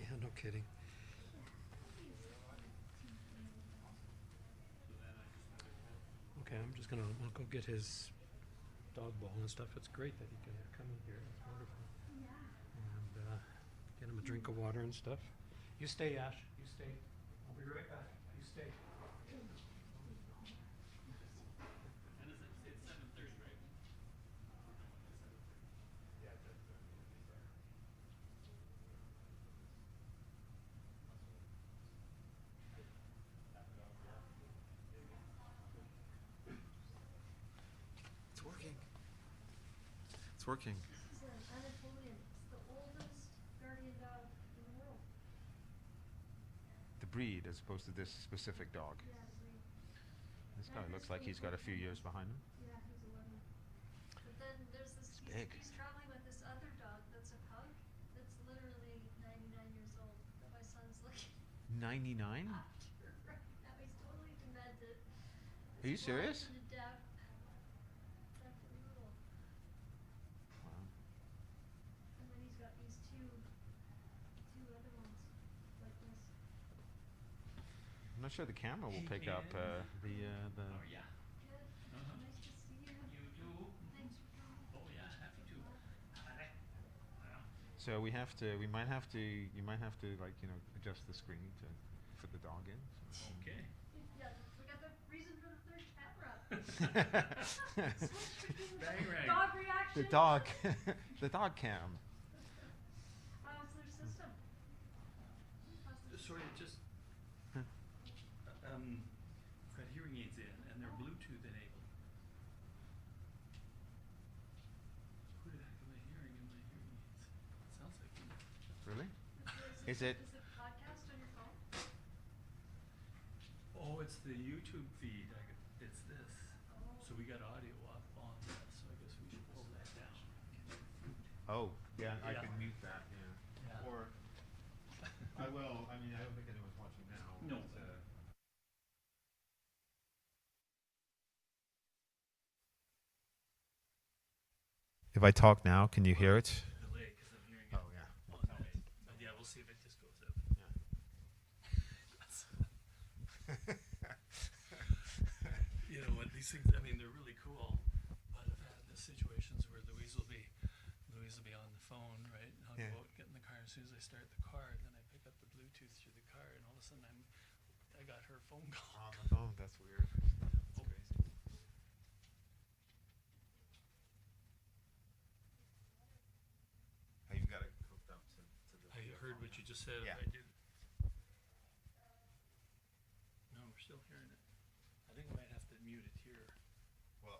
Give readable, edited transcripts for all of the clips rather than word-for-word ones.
Yeah, no kidding. Okay, I'll go get his dog bowl and stuff. It's great that he can come in here. It's wonderful. And get him a drink of water and stuff. You stay, Ash. You stay. I'll be right back. You stay. And it's 7:30, right? Yeah, It's working. It's working. This is an Anatolian. It's the oldest guardian dog in the world. The breed as opposed to this specific dog. Yeah, the breed. This guy looks like he's got a few years behind him. Yeah, he's 11. But then there's this, big. he's traveling with this other dog that's a pug that's literally 99 years old that my son's looking 99? after right now. He's totally demented. Are you serious? Blind and deaf. Deaf and little. Wow. And then he's got these two other ones like this. I'm not sure the camera will pick up the. Oh, yeah. Good. Uh-huh. Nice to see you. You too. Thanks for coming. Oh, yeah, happy to. Well, So we have to. We might have to. You might have to adjust the screen to fit the dog in. So. okay. Yeah, we got the reason for the third camera. Bang, rang. Dog reaction. The dog. The dog cam. How's their system? How's their Sorry, just got hearing aids in, and they're Bluetooth enabled. Who the heck am I hearing in my hearing aids? Sounds like me. Really? Is Is it? Is it podcast on your phone? Oh, it's the YouTube feed. It's this. Oh. So we got audio up on this, so I guess we should pull that down. Oh, yeah. I Yeah. can mute that. Yeah. Yeah. Or I will. I mean, I don't think anyone's watching now. No. But, if I talk now, can you hear it? Delay, because I'm hearing it Oh yeah. on this. But yeah, we'll see if it just goes up. You know what, these things, I mean, they're really cool, but I've had the situations where Louise will be on the phone, right? And I'll Yeah. go out, get in the car, as soon as I start the car, then I pick up the Bluetooth through the car, and all of a sudden I got her phone call. On the phone. That's weird. That's crazy. Oh, you've got it hooked up to the. I heard what you just said, Yeah. I did. No, we're still hearing it. I think I might have to mute it here. Well,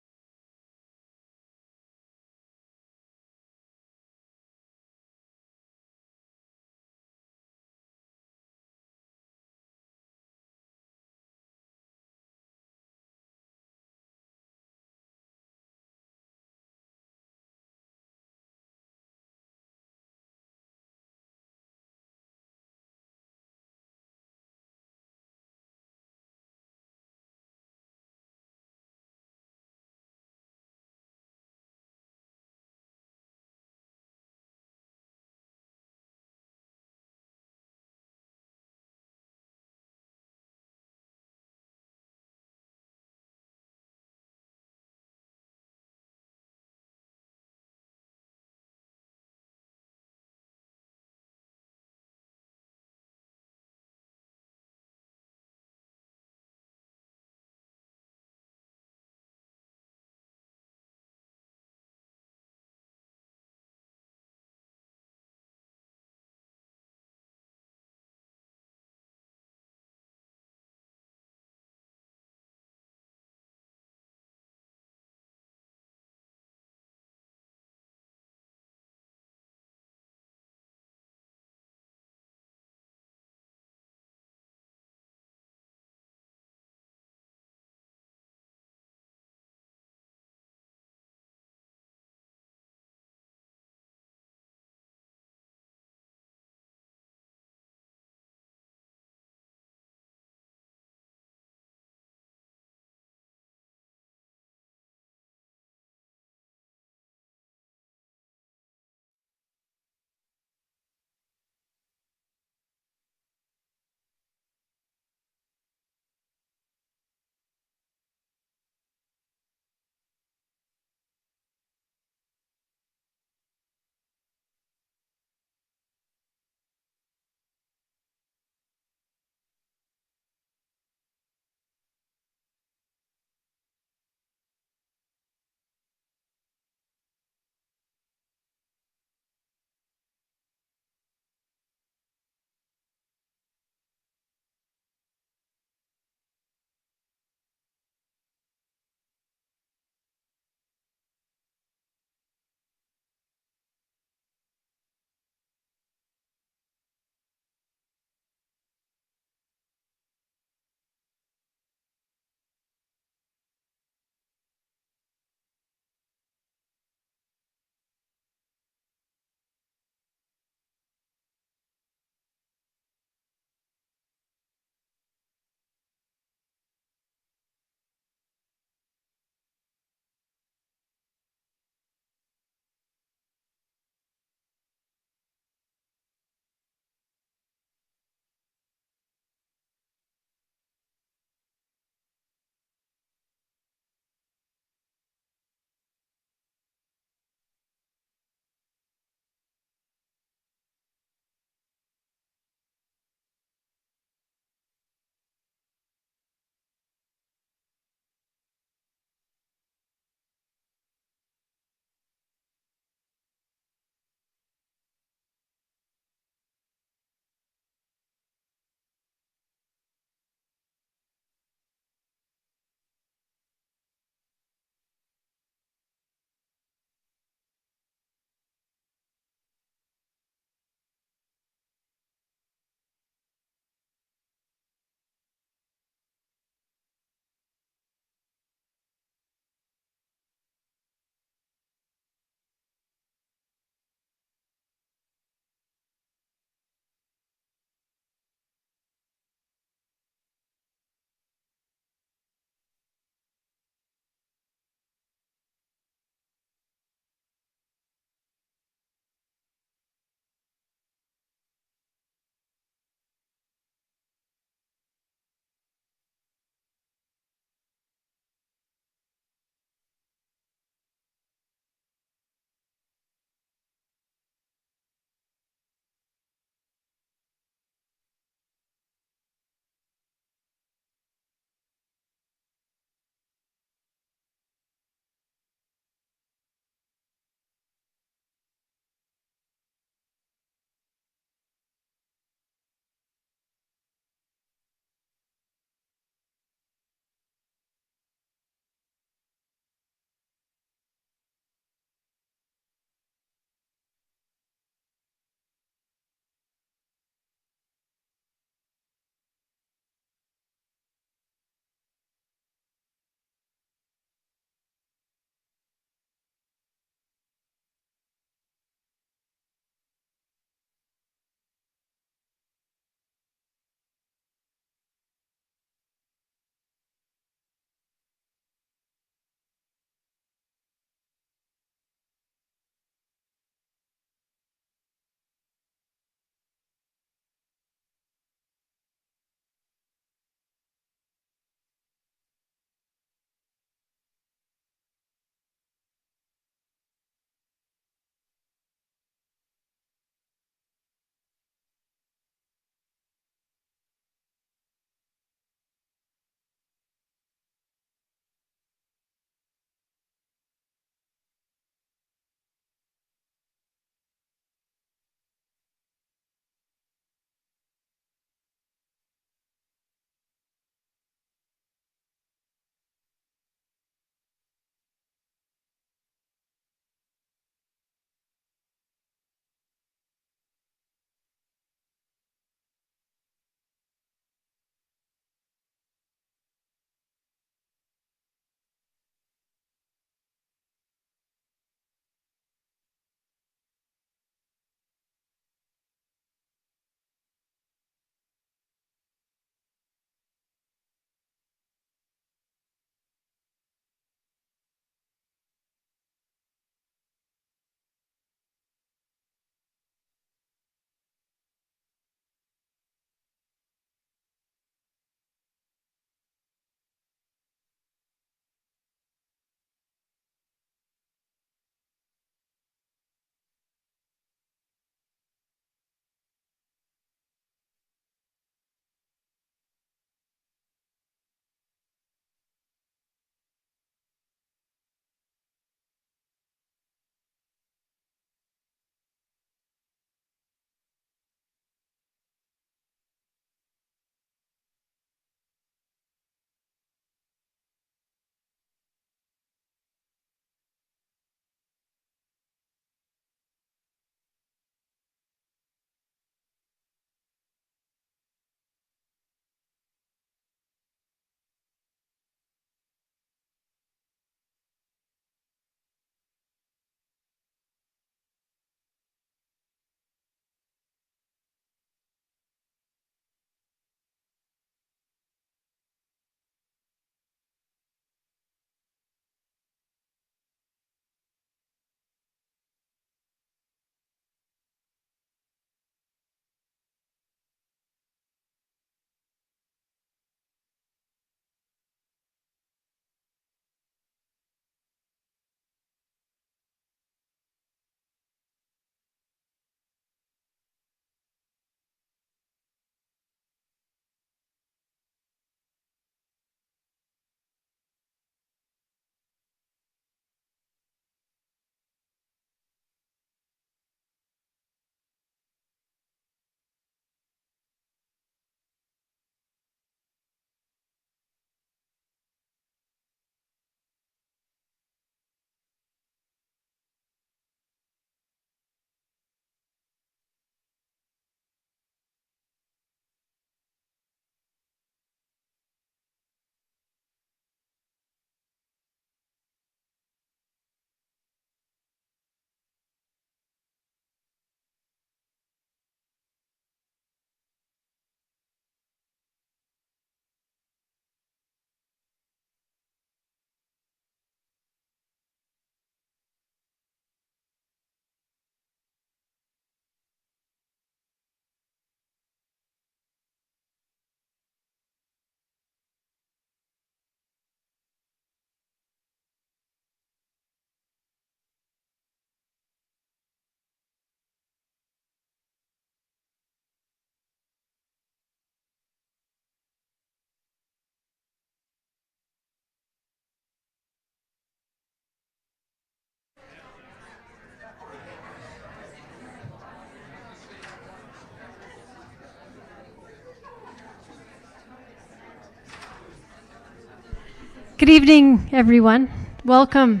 Good evening, everyone. Welcome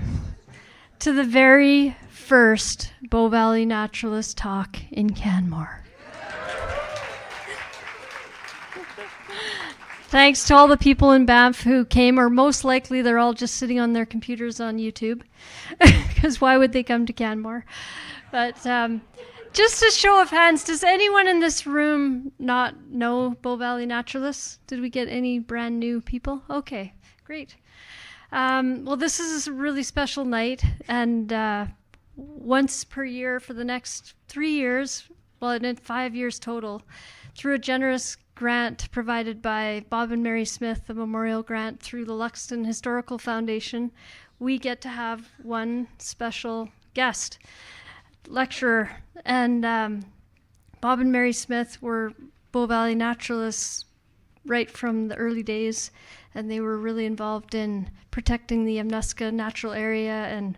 to the very first Bow Valley Naturalist talk in Canmore. Thanks to all the people in Banff who came, or most likely they're all just sitting on their computers on YouTube, because why would they come to Canmore? But just a show of hands, does anyone in this room not know Bow Valley Naturalists? Did we get any brand new people? Okay, great. Well, this is a really special night, and once per year for the next 3 years, well, and in 5 years total, through a generous grant provided by Bob and Mary Smith, a memorial grant through the Luxton Historical Foundation, we get to have one special guest lecturer. And Bob and Mary Smith were Bow Valley Naturalists right from the early days, and they were really involved in protecting the Amnuska natural area. And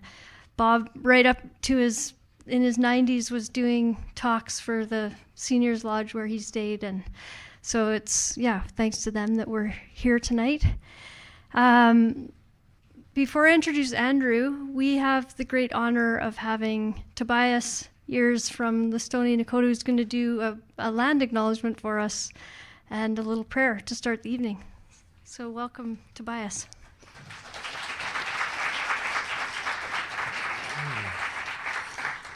Bob, right up to in his 90s, was doing talks for the Seniors Lodge where he stayed. And so it's, yeah, thanks to them that we're here tonight. Before I introduce Andrew, we have the great honor of having Tobias Years from the Stoney Nakoda, who's going to do a land acknowledgement for us and a little prayer to start the evening. So welcome, Tobias.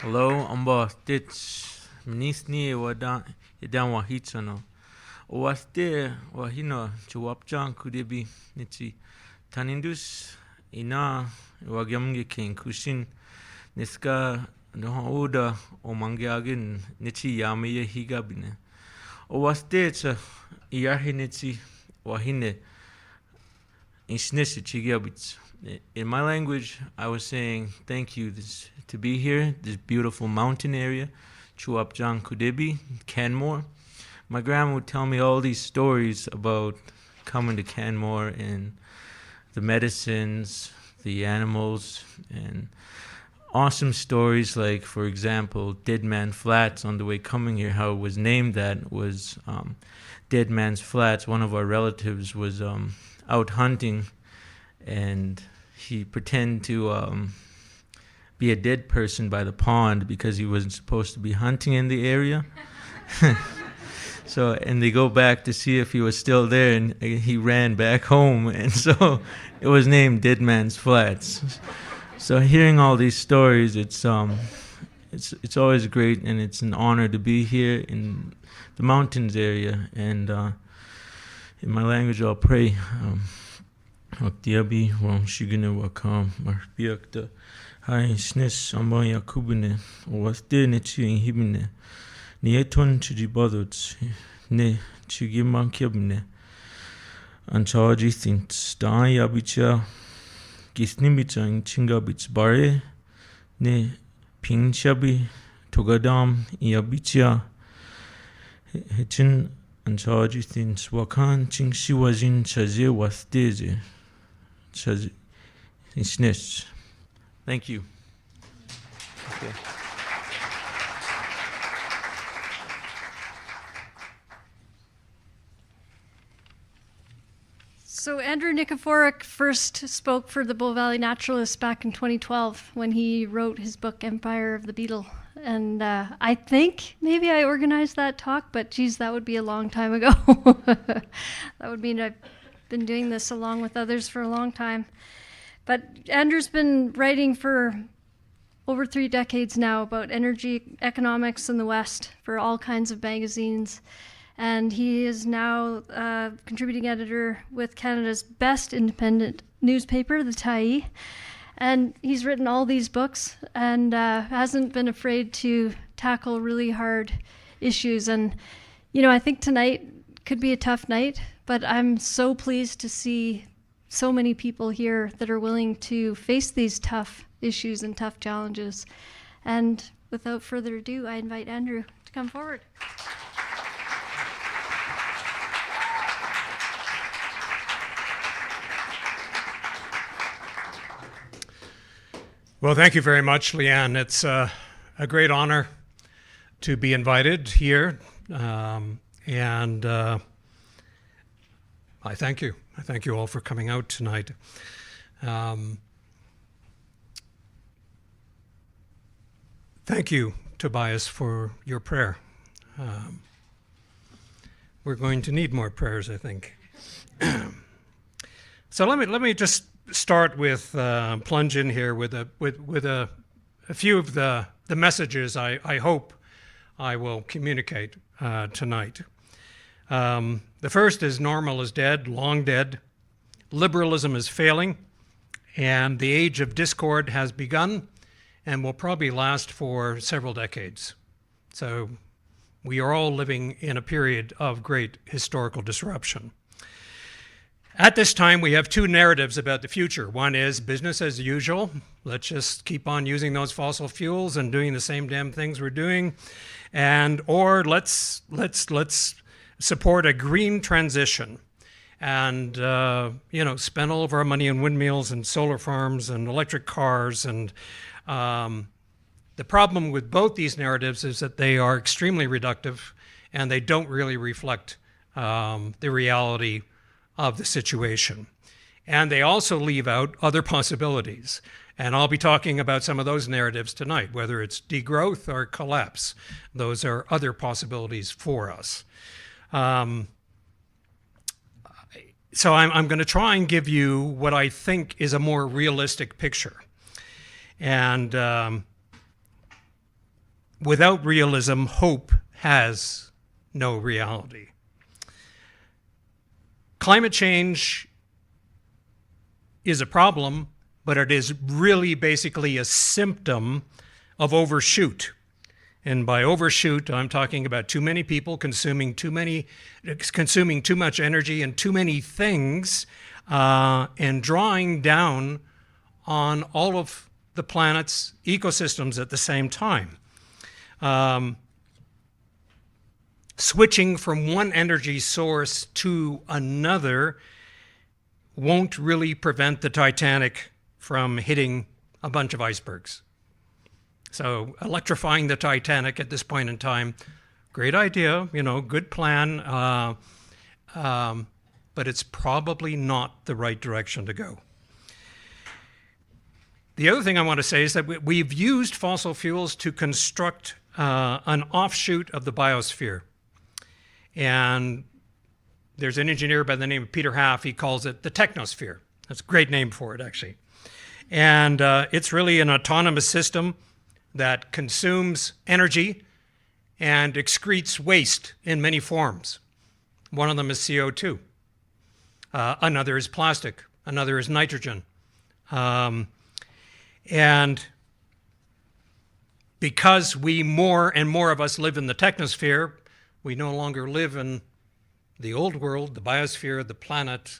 Hello, amba tits mnisni wadan idan wahitsano. Owaste wahino chuwapjan kudebi nitsi tanindus ina wagyamge king kushin niska no oda omangyagin nitsi yamiye higabine. Owaste tsa iyahinitsi wahine insnisi chigyabits. In my language, I was saying thank you to be here, this beautiful mountain area, Chuapjang Kudebi, Canmore. My grandma would tell me all these stories about coming to Canmore and the medicines, the animals, and awesome stories like, for example, Dead Man Flats. On the way coming here, how it was named that was Dead Man's Flats. One of our relatives was out hunting, and he pretended to be a dead person by the pond because he wasn't supposed to be hunting in the area. So, and they go back to see if he was still there, and he ran back home, and so it was named Dead Man's Flats. So hearing all these stories, it's always great, and it's an honor to be here in the mountains area. And in my language, I'll pray. Aktiabi wang shigune wakam marbiakta hai snes amba yakubine waste ne chi hibine nieton chijibadots ne chigimankyabine anchaji think sta yabicha gisnimicha chingabits bare ne pingshabi togadam yabicha hechin anchaji thinks wakan chingshiwajin chaze wasteze. Thank you. Okay. So Andrew Nikiforuk first spoke for the Bow Valley Naturalists back in 2012 when he wrote his book Empire of the Beetle. And I think maybe I organized that talk, but geez, that would be a long time ago. That would mean I've been doing this along with others for a long time. But Andrew's been writing for over 3 decades now about energy economics in the West for all kinds of magazines. And he is now a contributing editor with Canada's best independent newspaper, the Tyee. And he's written all these books and hasn't been afraid to tackle really hard issues. And, you know, I think tonight could be a tough night, but I'm so pleased to see so many people here that are willing to face these tough issues and tough challenges. And without further ado, I invite Andrew to come forward. Well, thank you very much, Leanne. It's a great honor to be invited here, and I thank you. I thank you all for coming out tonight. Thank you, Tobias, for your prayer. We're going to need more prayers, I think. So let me just start with plunge in here with a few of the messages I hope I will communicate tonight. The first is normal is dead, long dead. Liberalism is failing, and the age of discord has begun and will probably last for several decades. So we are all living in a period of great historical disruption. At this time, we have two narratives about the future. One is business as usual. Let's just keep on using those fossil fuels and doing the same damn things we're doing. Or let's support a green transition and spend all of our money on windmills and solar farms and electric cars. And the problem with both these narratives is that they are extremely reductive and they don't really reflect the reality of the situation. And they also leave out other possibilities. And I'll be talking about some of those narratives tonight, whether it's degrowth or collapse. Those are other possibilities for us. So I'm going to try and give you what I think is a more realistic picture. And without realism, hope has no reality. Climate change is a problem, but it is really basically a symptom of overshoot. And by overshoot, I'm talking about too many people consuming too much energy and too many things, and drawing down on all of the planet's ecosystems at the same time. Switching from one energy source to another won't really prevent the Titanic from hitting a bunch of icebergs. So electrifying the Titanic at this point in time, great idea, good plan, but it's probably not the right direction to go. The other thing I want to say is that we've used fossil fuels to construct an offshoot of the biosphere. And there's an engineer by the name of Peter Half. He calls it the technosphere. That's a great name for it, actually. And it's really an autonomous system that consumes energy and excretes waste in many forms. One of them is CO2. Another is plastic. Another is nitrogen. And because more and more of us live in the technosphere, we no longer live in the old world, the biosphere, the planet,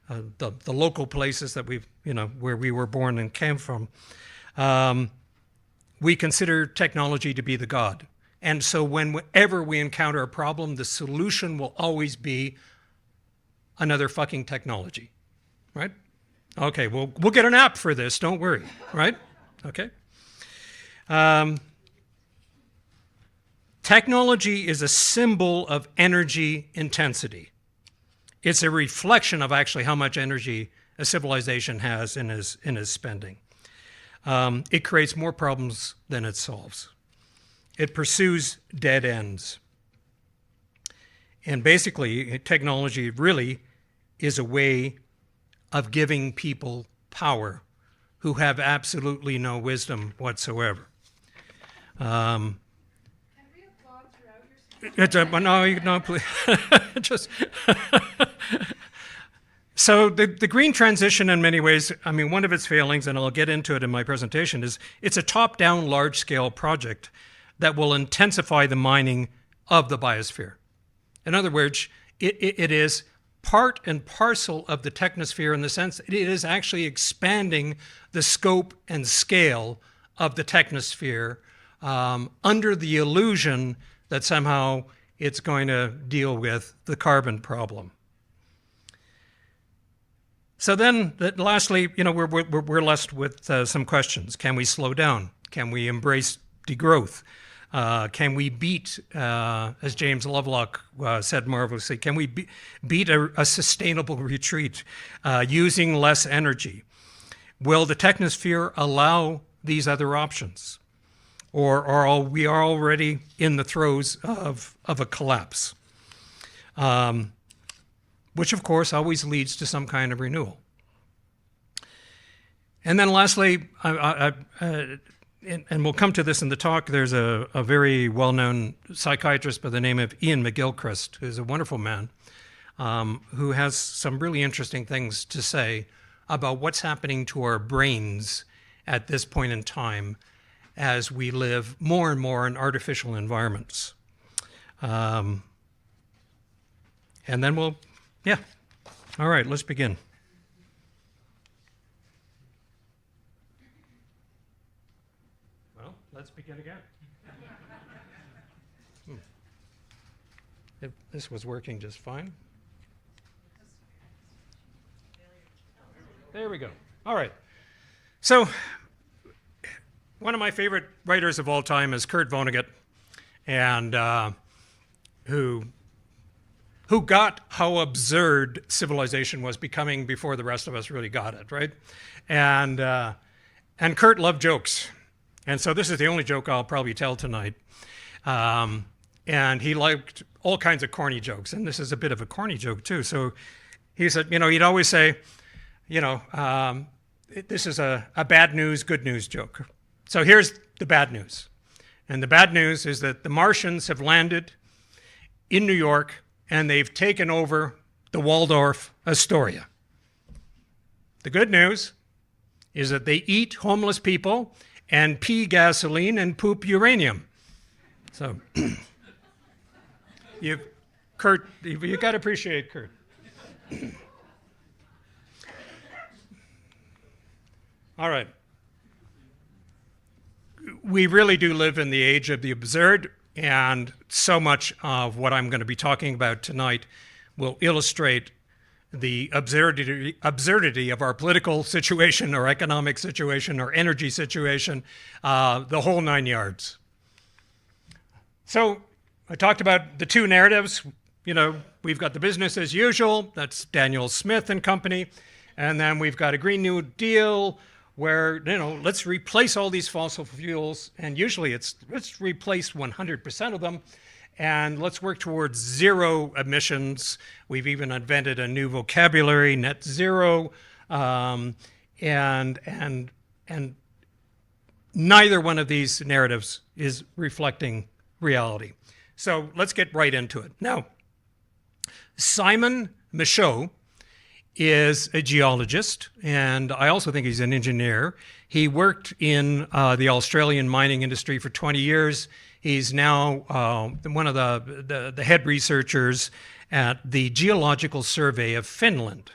the local places that where we were born and came from. We consider technology to be the God. And so whenever we encounter a problem, the solution will always be another fucking technology, right? Okay, we'll get an app for this, don't worry, right? Okay. Technology is a symbol of energy intensity. It's a reflection of actually how much energy a civilization has in his spending. It creates more problems than it solves. It pursues dead ends. And basically, technology really is a way of giving people power who have absolutely no wisdom whatsoever. No, please. Just so the green transition, in many ways, one of its failings, and I'll get into it in my presentation, is it's a top-down, large-scale project that will intensify the mining of the biosphere. In other words, it is part and parcel of the technosphere in the sense that it is actually expanding the scope and scale of the technosphere under the illusion that somehow it's going to deal with the carbon problem. So then, lastly, we're left with some questions. Can we slow down? Can we embrace degrowth? Can we beat, as James Lovelock said marvelously, can we beat a sustainable retreat using less energy? Will the technosphere allow these other options? Or we are already in the throes of a collapse? Which, of course, always leads to some kind of renewal. And then lastly, and we'll come to this in the talk, there's a very well-known psychiatrist by the name of Ian McGilchrist, who's a wonderful man, who has some really interesting things to say about what's happening to our brains at this point in time as we live more and more in artificial environments. And then we'll, yeah. All right, let's begin. Well, let's begin again. If this was working just fine. There we go. All right. So, one of my favorite writers of all time is Kurt Vonnegut, and who got how absurd civilization was becoming before the rest of us really got it, right? And Kurt loved jokes, and so this is the only joke I'll probably tell tonight. And he liked all kinds of corny jokes, and this is a bit of a corny joke too. So he said, he'd always say, this is a bad news, good news joke. So here's the bad news. And the bad news is that the Martians have landed in New York and they've taken over the Waldorf Astoria. The good news is that they eat homeless people and pee gasoline and poop uranium. So, Kurt, you got to appreciate Kurt. All right. We really do live in the age of the absurd, and so much of what I'm going to be talking about tonight will illustrate the absurdity of our political situation, our economic situation, our energy situation, the whole 9 yards. So I talked about the two narratives. We've got the business as usual, that's Daniel Smith and company, and then we've got a Green New Deal, where, let's replace all these fossil fuels, and usually let's replace 100% of them, and let's work towards zero emissions. We've even invented a new vocabulary, net zero, and neither one of these narratives is reflecting reality. So let's get right into it. Now, Simon Michaud is a geologist, and I also think he's an engineer. He worked in the Australian mining industry for 20 years. He's now one of the head researchers at the Geological Survey of Finland.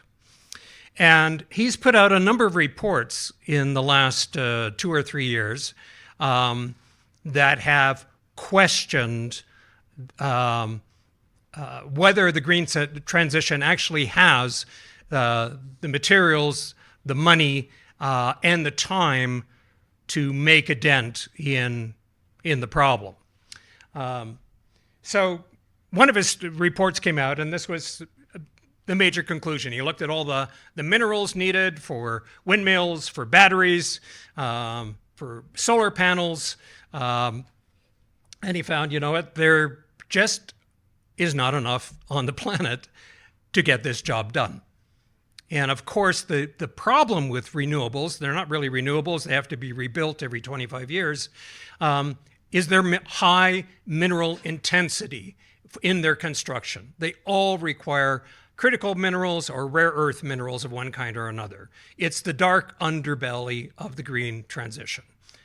And he's put out a number of reports in the last 2 or 3 years that have questioned whether the green transition actually has the materials, the money, and the time to make a dent in the problem. So one of his reports came out, and this was the major conclusion. He looked at all the minerals needed for windmills, for batteries, for solar panels, and he found, there just is not enough on the planet to get this job done. And of course, the problem with renewables, they're not really renewables, they have to be rebuilt every 25 years, is their high mineral intensity in their construction. They all require critical minerals or rare earth minerals of one kind or another. It's the dark underbelly of the green transition.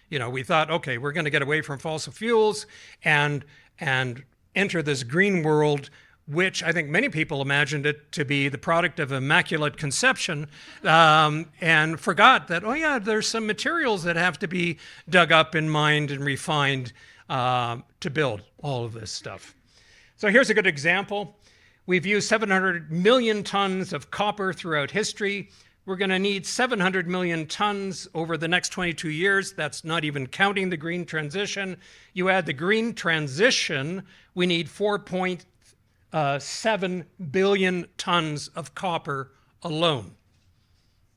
We thought, okay, we're going to get away from fossil fuels and enter this green world, which I think many people imagined it to be the product of immaculate conception, and forgot that, there's some materials that have to be dug up and mined and refined to build all of this stuff. So here's a good example. We've used 700 million tons of copper throughout history. We're going to need 700 million tons over the next 22 years. That's not even counting the green transition. You add the green transition, we need 4.7 billion tons of copper alone.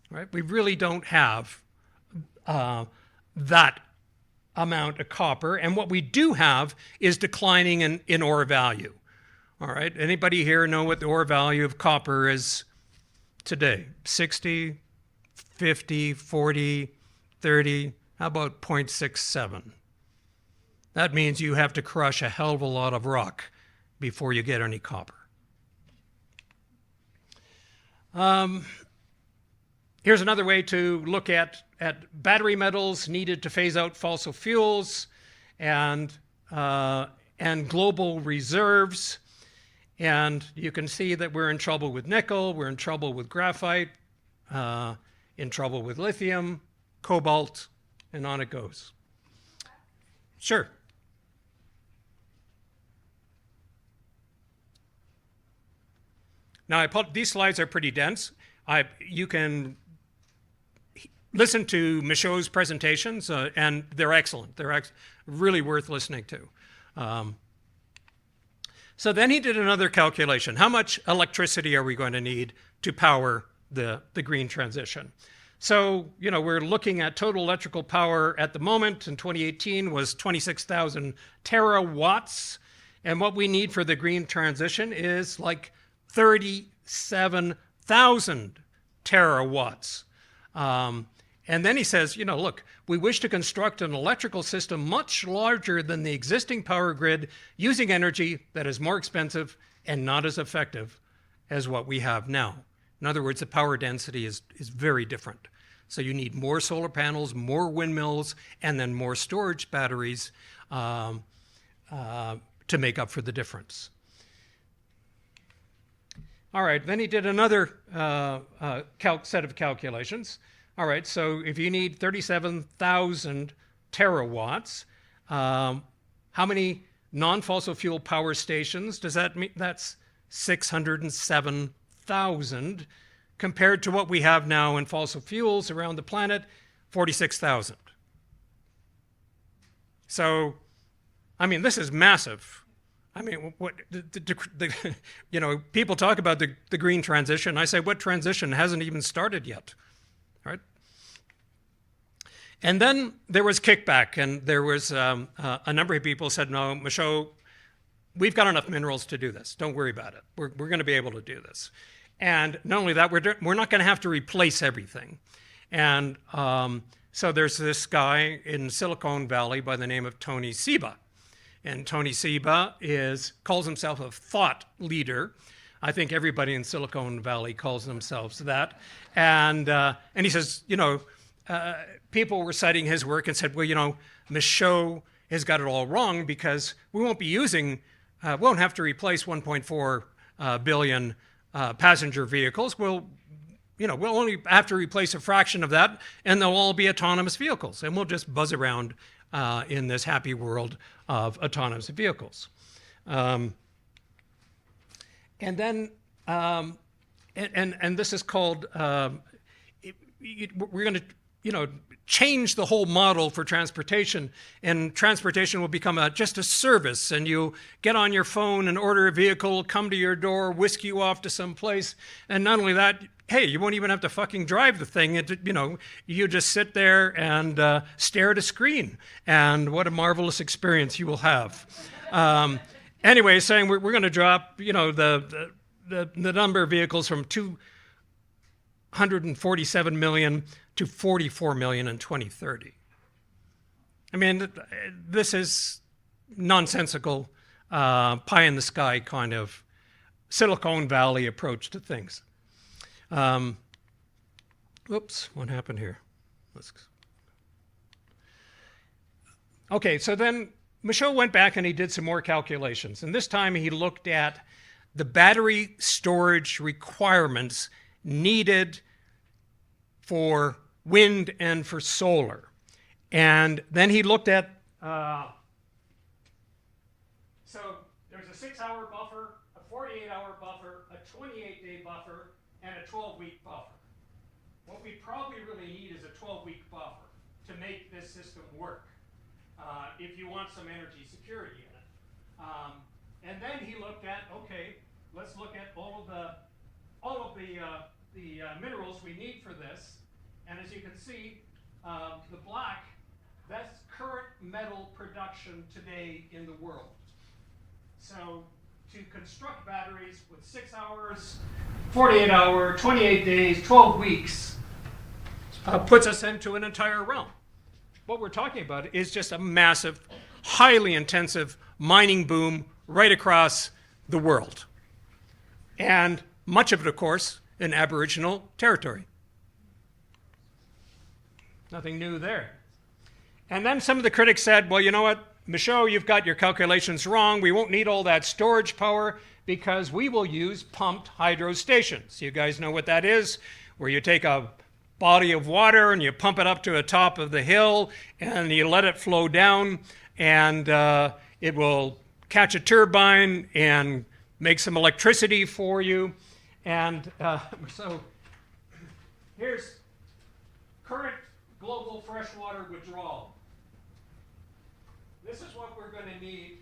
right? We really don't have that amount of copper, and what we do have is declining in ore value. All right, anybody here know what the ore value of copper is today? 60, 50, 40, 30, how about 0.67? That means you have to crush a hell of a lot of rock before you get any copper. Here's another way to look at battery metals needed to phase out fossil fuels and global reserves. And you can see that we're in trouble with nickel, we're in trouble with graphite, in trouble with lithium, cobalt, and on it goes. Sure. Now, these slides are pretty dense. You can listen to Michaud's presentations, and they're excellent. They're really worth listening to. So then he did another calculation. How much electricity are we going to need to power the green transition? So, you know, we're looking at total electrical power at the moment in 2018 was 26,000 terawatts. And what we need for the green transition is like 37,000 terawatts. And then he says, you know, look, we wish to construct an electrical system much larger than the existing power grid using energy that is more expensive and not as effective as what we have now. In other words, the power density is very different. So you need more solar panels, more windmills, and then more storage batteries to make up for the difference. All right, then he did another set of calculations. All right, so if you need 37,000 terawatts, how many non-fossil fuel power stations does that mean? That's 607,000 compared to what we have now in fossil fuels around the planet, 46,000. So, I mean, this is massive. I mean, what you know, people talk about the green transition. I say, what transition hasn't even started yet? Right? And then there was kickback, and there was a number of people said, no, Michaud, we've got enough minerals to do this. Don't worry about it. We're going to be able to do this. And not only that, we're not going to have to replace everything. And so there's this guy in Silicon Valley by the name of Tony Seba. And Tony Seba calls himself a thought leader. I think everybody in Silicon Valley calls themselves that. And he says, you know, people were citing his work and said, well, you know, Michaud has got it all wrong because we won't have to replace 1.4 billion passenger vehicles. We'll only have to replace a fraction of that, and they'll all be autonomous vehicles, and we'll just buzz around in this happy world of autonomous vehicles. And then, and this is called, we're going to, you know, change the whole model for transportation, and transportation will become just a service, and you get on your phone and order a vehicle, come to your door, whisk you off to some place, and not only that, hey, you won't even have to fucking drive the thing. You know, you just sit there and stare at a screen, and what a marvelous experience you will have. Anyway, saying we're going to drop, you know, the number of vehicles from 247 million to 44 million in 2030. I mean, this is nonsensical, pie in the sky kind of Silicon Valley approach to things. Oops, what happened here? Okay, so then Michaud went back and he did some more calculations. And this time he looked at the battery storage requirements needed for wind and for solar. And then he looked at, so there's a 6-hour buffer, a 48-hour buffer, a 28-day buffer, and a 12-week buffer. What we probably really need is a 12-week buffer to make this system work if you want some energy security in it. And then he looked at, okay, let's look at all of the the minerals we need for this. And as you can see, the black, that's current metal production today in the world. So to construct batteries with 6 hours, 48 hours, 28 days, 12 weeks, puts us into an entire realm. What we're talking about is just a massive, highly intensive mining boom right across the world. And much of it, of course, in Aboriginal territory. Nothing new there. And then some of the critics said, well, you know what, Michaud, you've got your calculations wrong. We won't need all that storage power because we will use pumped hydro stations. You guys know what that is, where you take a body of water and you pump it up to the top of the hill and you let it flow down, and it will catch a turbine and make some electricity for you. And so here's current global freshwater withdrawal. This is what we're going to need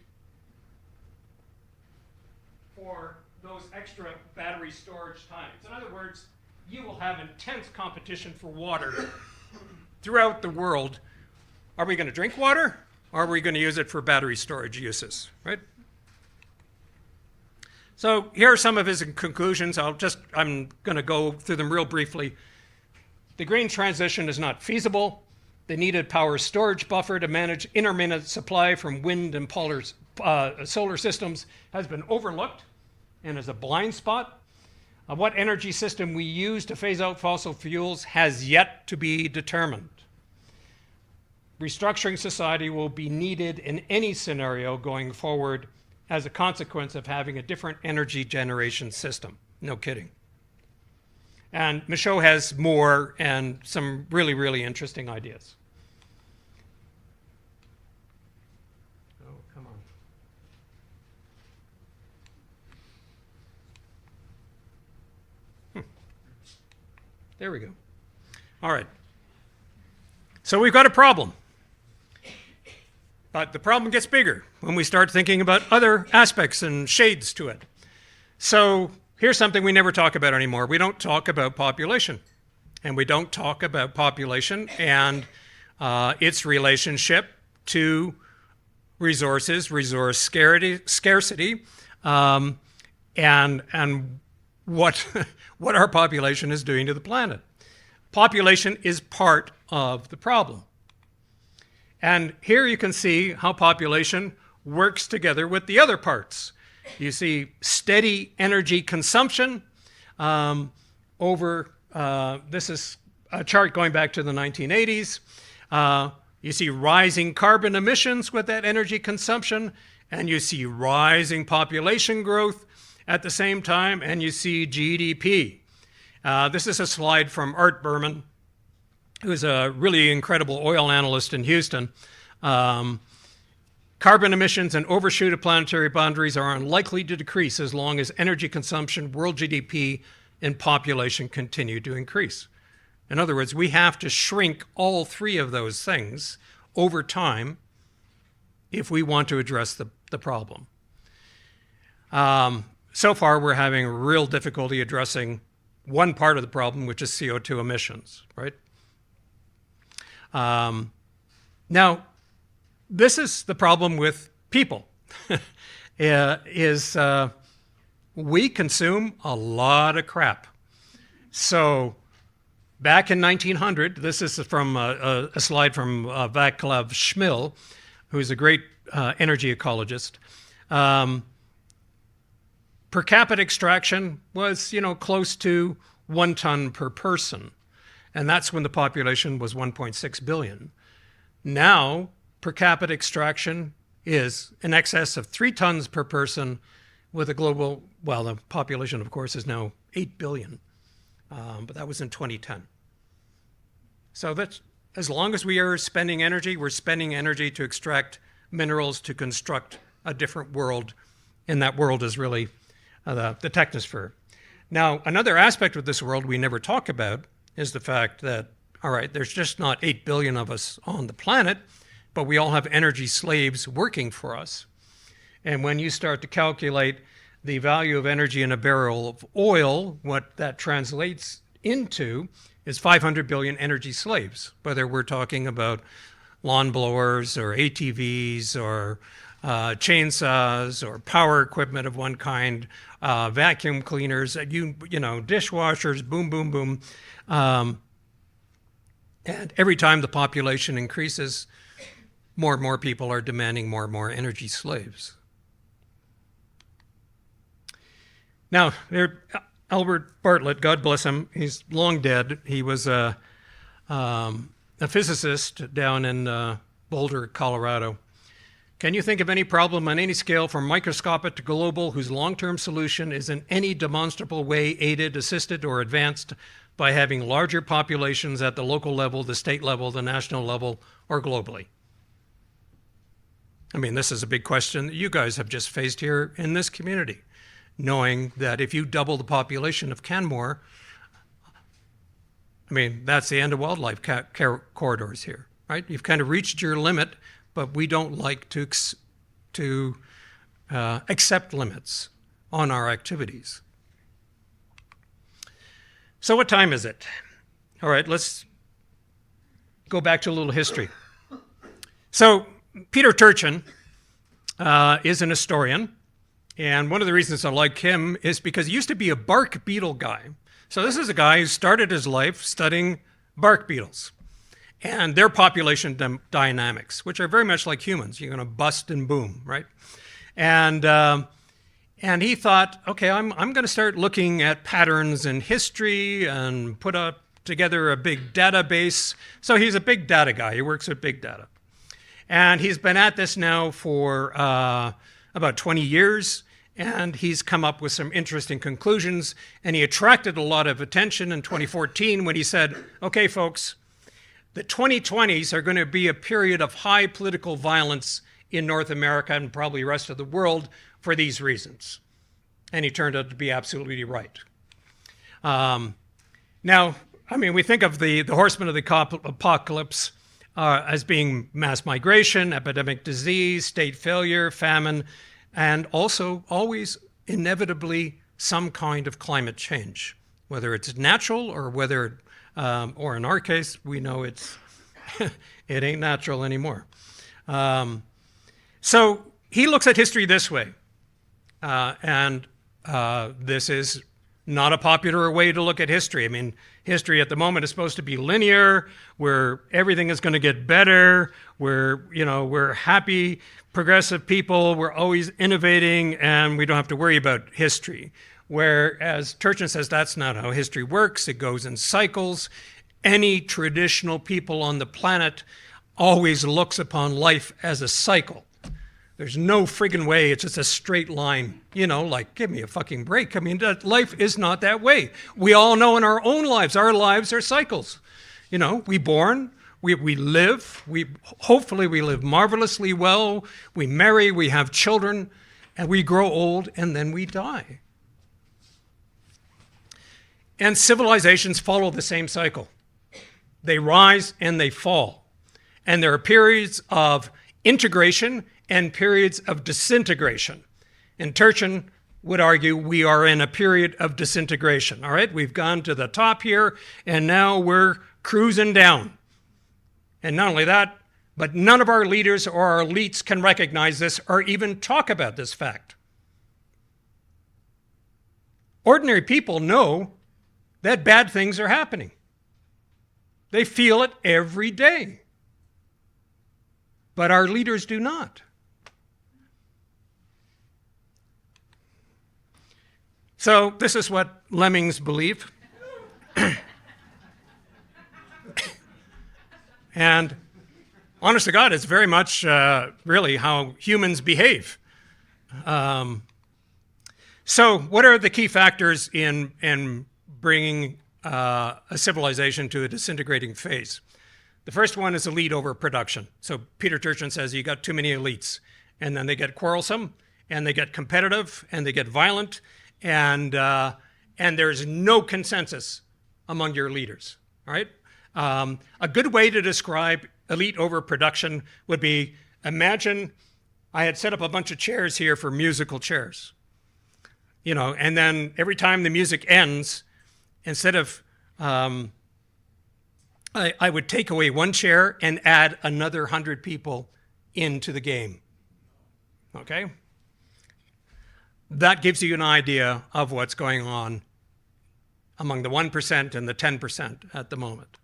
for those extra battery storage times. In other words, you will have intense competition for water throughout the world. Are we going to drink water, or are we going to use it for battery storage uses, right? So here are some of his conclusions. I'm going to go through them real briefly. The green transition is not feasible. The needed power storage buffer to manage intermittent supply from wind and solar systems has been overlooked and is a blind spot. What energy system we use to phase out fossil fuels has yet to be determined. Restructuring society will be needed in any scenario going forward as a consequence of having a different energy generation system. No kidding. And Michaud has more and some really, really interesting ideas. Oh, come on. There we go. All right. So we've got a problem. But the problem gets bigger when we start thinking about other aspects and shades to it. So here's something we never talk about anymore. We don't talk about population. And we don't talk about population and its relationship to resources, resource scarcity, and what our population is doing to the planet. Population is part of the problem. And here you can see how population works together with the other parts. You see steady energy consumption this is a chart going back to the 1980s. You see rising carbon emissions with that energy consumption, and you see rising population growth at the same time, and you see GDP. This is a slide from Art Berman, who's a really incredible oil analyst in Houston. Carbon emissions and overshoot of planetary boundaries are unlikely to decrease as long as energy consumption, world GDP, and population continue to increase. In other words, we have to shrink all three of those things over time if we want to address the problem. So far, we're having real difficulty addressing one part of the problem, which is CO2 emissions, right? Now, this is the problem with people, we consume a lot of crap. So back in 1900, this is from a slide from Vaclav Smil, who's a great energy ecologist. Per capita extraction was, close to 1 ton per person. And that's when the population was 1.6 billion. Now, per capita extraction is in excess of 3 tons per person with a global, well, the population, of course, is now 8 billion. But that was in 2010. So that's, as long as we are spending energy, we're spending energy to extract minerals to construct a different world. And that world is really the technosphere. Now, another aspect of this world we never talk about is the fact that, all right, there's just not 8 billion of us on the planet, but we all have energy slaves working for us. And when you start to calculate the value of energy in a barrel of oil, what that translates into is 500 billion energy slaves, whether we're talking about lawn blowers or ATVs or chainsaws or power equipment of one kind, vacuum cleaners, you know, dishwashers, boom, boom, boom. And every time the population increases, more and more people are demanding more and more energy slaves. Now, Albert Bartlett, God bless him, he's long dead. He was a physicist down in Boulder, Colorado. Can you think of any problem on any scale from microscopic to global whose long-term solution is in any demonstrable way aided, assisted, or advanced by having larger populations at the local level, the state level, the national level, or globally? I mean, this is a big question that you guys have just faced here in this community, knowing that if you double the population of Canmore, I mean, that's the end of wildlife corridors here, right? You've kind of reached your limit, but we don't like to accept limits on our activities. So what time is it? All right, let's go back to a little history. So Peter Turchin is an historian, and one of the reasons I like him is because he used to be a bark beetle guy. So this is a guy who started his life studying bark beetles and their population dynamics, which are very much like humans. You're going to bust and boom, right? And he thought, okay, I'm going to start looking at patterns in history and put together a big database. So he's a big data guy. He works with big data. And he's been at this now for about 20 years, and he's come up with some interesting conclusions, and he attracted a lot of attention in 2014 when he said, okay, folks, the 2020s are going to be a period of high political violence in North America and probably the rest of the world for these reasons. And he turned out to be absolutely right. Now, I mean, we think of the horsemen of the apocalypse as being mass migration, epidemic disease, state failure, famine, and also always inevitably some kind of climate change, whether it's natural or whether, or in our case, we know it ain't natural anymore. So he looks at history this way, and this is not a popular way to look at history. I mean, history at the moment is supposed to be linear, where everything is going to get better, where, you know, we're happy, progressive people, we're always innovating, and we don't have to worry about history. Whereas Turchin says that's not how history works. It goes in cycles. Any traditional people on the planet always looks upon life as a cycle. There's no friggin' way it's just a straight line, you know, like, give me a fucking break. I mean, life is not that way. We all know in our own lives, our lives are cycles. You know, we born, we live, hopefully we live marvelously well, we marry, we have children, and we grow old, and then we die. And civilizations follow the same cycle. They rise and they fall. And there are periods of integration and periods of disintegration. And Turchin would argue we are in a period of disintegration. All right, we've gone to the top here, and now we're cruising down. And not only that, but none of our leaders or our elites can recognize this or even talk about this fact. Ordinary people know that bad things are happening. They feel it every day. But our leaders do not. So this is what lemmings believe. And honest to God, it's very much really how humans behave. So what are the key factors in bringing a civilization to a disintegrating phase? The first one is elite overproduction. So Peter Turchin says you got too many elites, and then they get quarrelsome, and they get competitive, and they get violent, and there's no consensus among your leaders. All right. A good way to describe elite overproduction would be, imagine I had set up a bunch of chairs here for musical chairs. you know, and then every time the music ends, instead of, I would take away one chair and add another 100 people into the game. Okay? That gives you an idea of what's going on among the 1% and the 10% at the moment.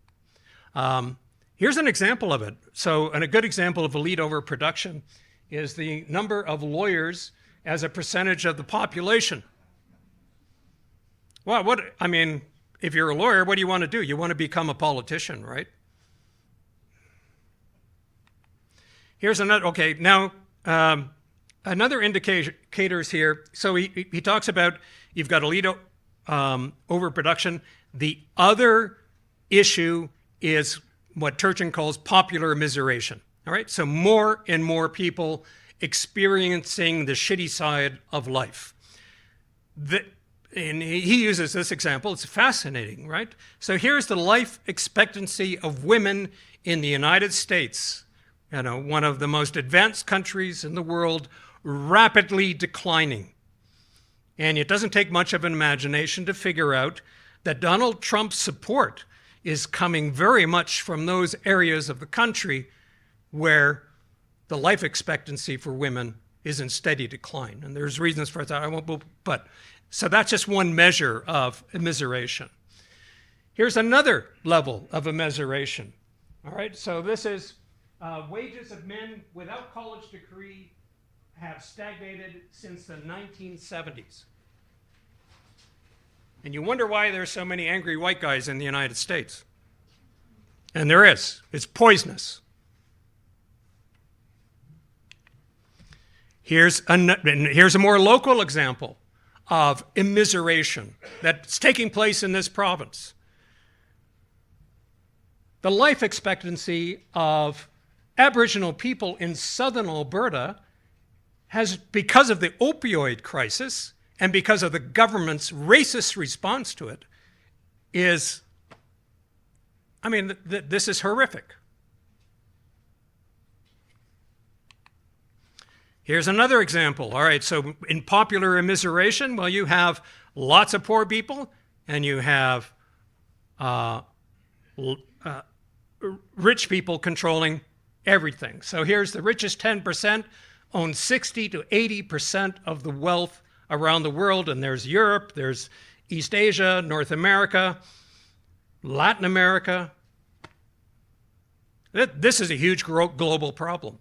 Here's an example of it. So, and a good example of elite overproduction is the number of lawyers as a percentage of the population. Well, I mean, if you're a lawyer, what do you want to do? You want to become a politician, right? Here's another, okay, now, another indicators here. So he talks about you've got elite overproduction. The other issue is what Turchin calls popular immiseration. All right, so more and more people experiencing the shitty side of life. And he uses this example. It's fascinating, right? So here's the life expectancy of women in the United States, you know, one of the most advanced countries in the world, rapidly declining. And it doesn't take much of an imagination to figure out that Donald Trump's support is coming very much from those areas of the country where the life expectancy for women is in steady decline. And there's reasons for that. I won't, but so that's just one measure of immiseration. Here's another level of immiseration. All right, so this is wages of men without college degree have stagnated since the 1970s. And you wonder why there's so many angry white guys in the United States. And there is. It's poisonous. Here's a more local example of immiseration that's taking place in this province. The life expectancy of Aboriginal people in southern Alberta has, because of the opioid crisis and because of the government's racist response to it, is, I mean, this is horrific. Here's another example. All right, so in popular immiseration, well, you have lots of poor people and you have rich people controlling everything. So here's the richest 10% own 60 to 80% of the wealth around the world, and there's Europe, there's East Asia, North America, Latin America. This is a huge global problem.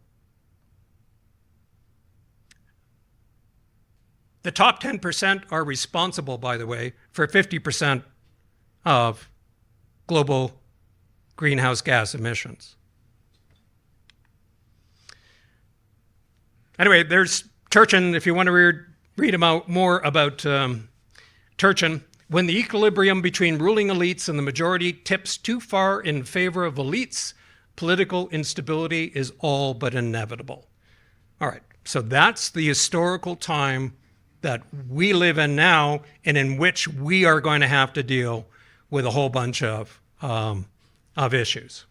The top 10% are responsible, by the way, for 50% of global greenhouse gas emissions. Anyway, there's Turchin, if you want to read about more about Turchin. When the equilibrium between ruling elites and the majority tips too far in favor of elites, political instability is all but inevitable. All right, so that's the historical time that we live in now and in which we are going to have to deal with a whole bunch of issues.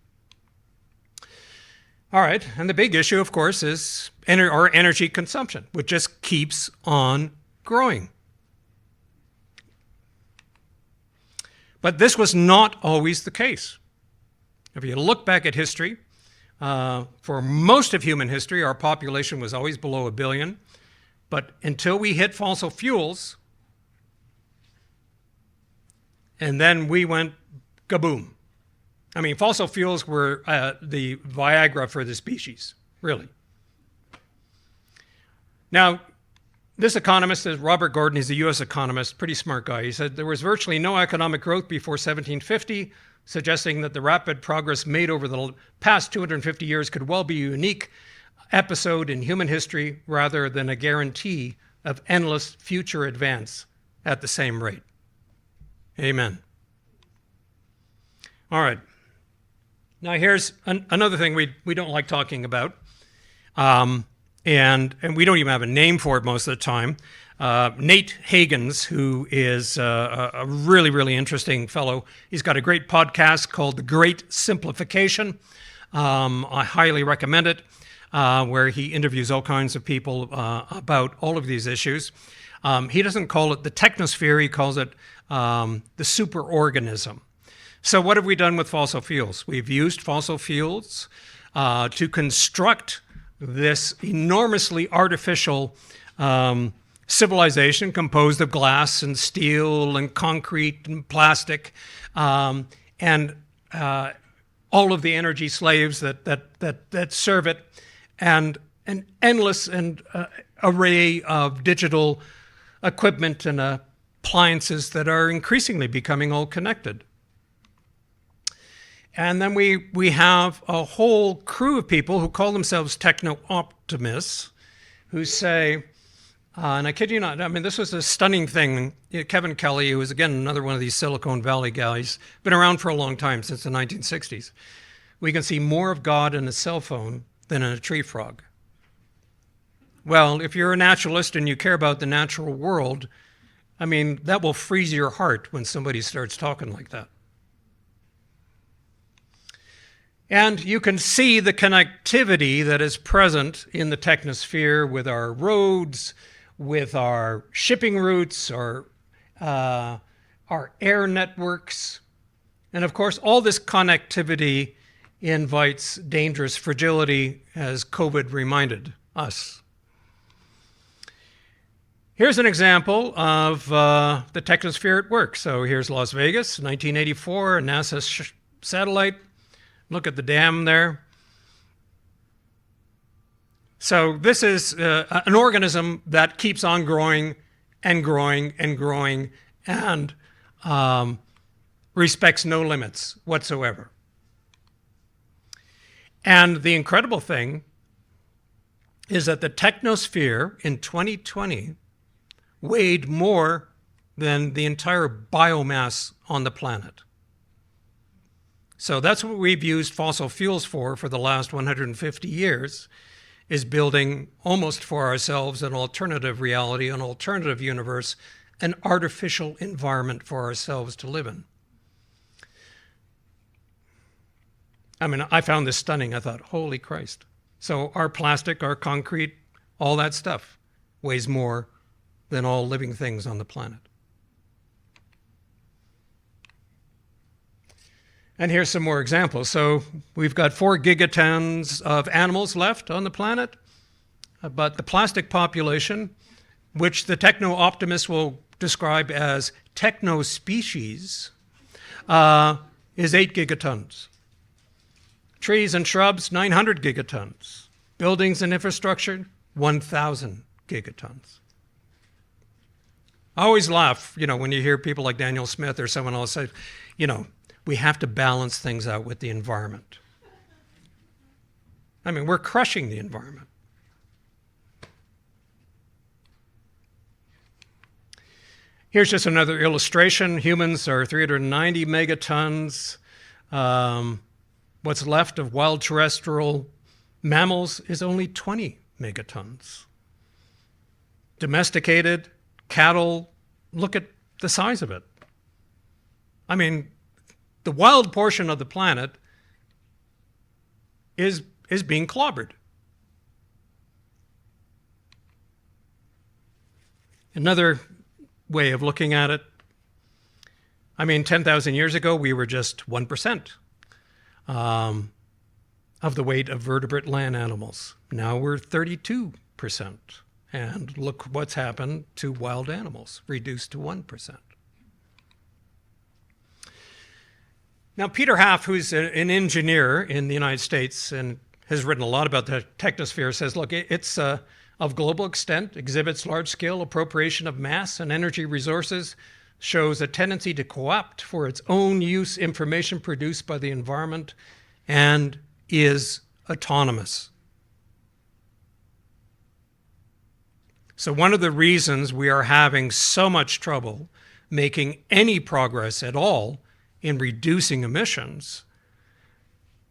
All right, and the big issue, of course, is our energy consumption, which just keeps on growing. But this was not always the case. If you look back at history, for most of human history, our population was always below 1 billion. But until we hit fossil fuels, and then we went kaboom. I mean, fossil fuels were the Viagra for the species, really. Now, this economist is Robert Gordon. He's a U.S. economist, pretty smart guy. He said there was virtually no economic growth before 1750, suggesting that the rapid progress made over the past 250 years could well be a unique episode in human history rather than a guarantee of endless future advance at the same rate. Amen. All right. Now here's another thing we don't like talking about, and we don't even have a name for it most of the time. Nate Hagens, who is a really, really interesting fellow. He's got a great podcast called The Great Simplification. I highly recommend it. where he interviews all kinds of people about all of these issues. He doesn't call it the technosphere, he calls it the superorganism. So what have we done with fossil fuels? We've used fossil fuels to construct this enormously artificial civilization composed of glass and steel and concrete and plastic, and all of the energy slaves that serve it, and an endless array of digital equipment and appliances that are increasingly becoming all connected. And then we have a whole crew of people who call themselves techno-optimists, who say, and I kid you not, I mean, this was a stunning thing. Kevin Kelly, who is, again, another one of these Silicon Valley guys, been around for a long time, since the 1960s. We can see more of God in a cell phone than in a tree frog. Well, if you're a naturalist and you care about the natural world, I mean, that will freeze your heart when somebody starts talking like that. And you can see the connectivity that is present in the technosphere with our roads, with our shipping routes, our air networks. And of course, all this connectivity invites dangerous fragility, as COVID reminded us. Here's an example of the technosphere at work. So here's Las Vegas, 1984, a NASA satellite. Look at the dam there. So this is an organism that keeps on growing and growing and growing and respects no limits whatsoever. And the incredible thing is that the technosphere in 2020 weighed more than the entire biomass on the planet. So that's what we've used fossil fuels for the last 150 years, is building almost for ourselves an alternative reality, an alternative universe, an artificial environment for ourselves to live in. I mean, I found this stunning. I thought, holy Christ. So our plastic, our concrete, all that stuff weighs more than all living things on the planet. And here's some more examples. So we've got 4 gigatons of animals left on the planet, but the plastic population, which the techno-optimists will describe as techno-species, is 8 gigatons. Trees and shrubs, 900 gigatons. Buildings and infrastructure, 1,000 gigatons. I always laugh, when you hear people like Daniel Smith or someone else say, we have to balance things out with the environment. I mean, we're crushing the environment. Here's just another illustration. Humans are 390 megatons. What's left of wild terrestrial mammals is only 20 megatons. Domesticated cattle, look at the size of it. I mean, the wild portion of the planet is being clobbered. Another way of looking at it, I mean, 10,000 years ago, we were just 1% of the weight of vertebrate land animals. Now we're 32%. And look what's happened to wild animals, reduced to 1%. Now, Peter Haff, who's an engineer in the United States and has written a lot about the technosphere, says, look, it's of global extent, exhibits large-scale appropriation of mass and energy resources, shows a tendency to co-opt for its own use information produced by the environment, and is autonomous. So one of the reasons we are having so much trouble making any progress at all in reducing emissions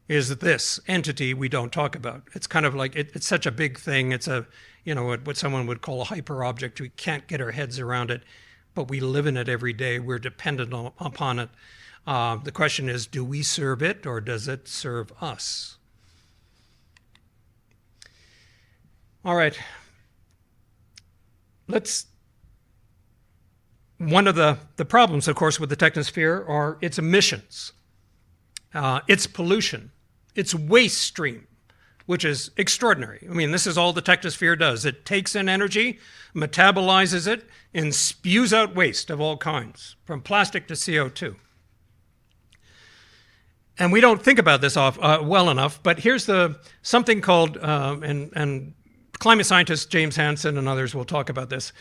is that this entity we don't talk about. It's kind of like, it's such a big thing. It's what someone would call a hyper-object. We can't get our heads around it, but we live in it every day. We're dependent upon it. The question is, do we serve it or does it serve us? All right. One of the problems, of course, with the technosphere are its emissions, its pollution, its waste stream, which is extraordinary. I mean, this is all the technosphere does. It takes in energy, metabolizes it, and spews out waste of all kinds, from plastic to CO2. And we don't think about this well enough, but here's something called, and climate scientist James Hansen and others will talk about this,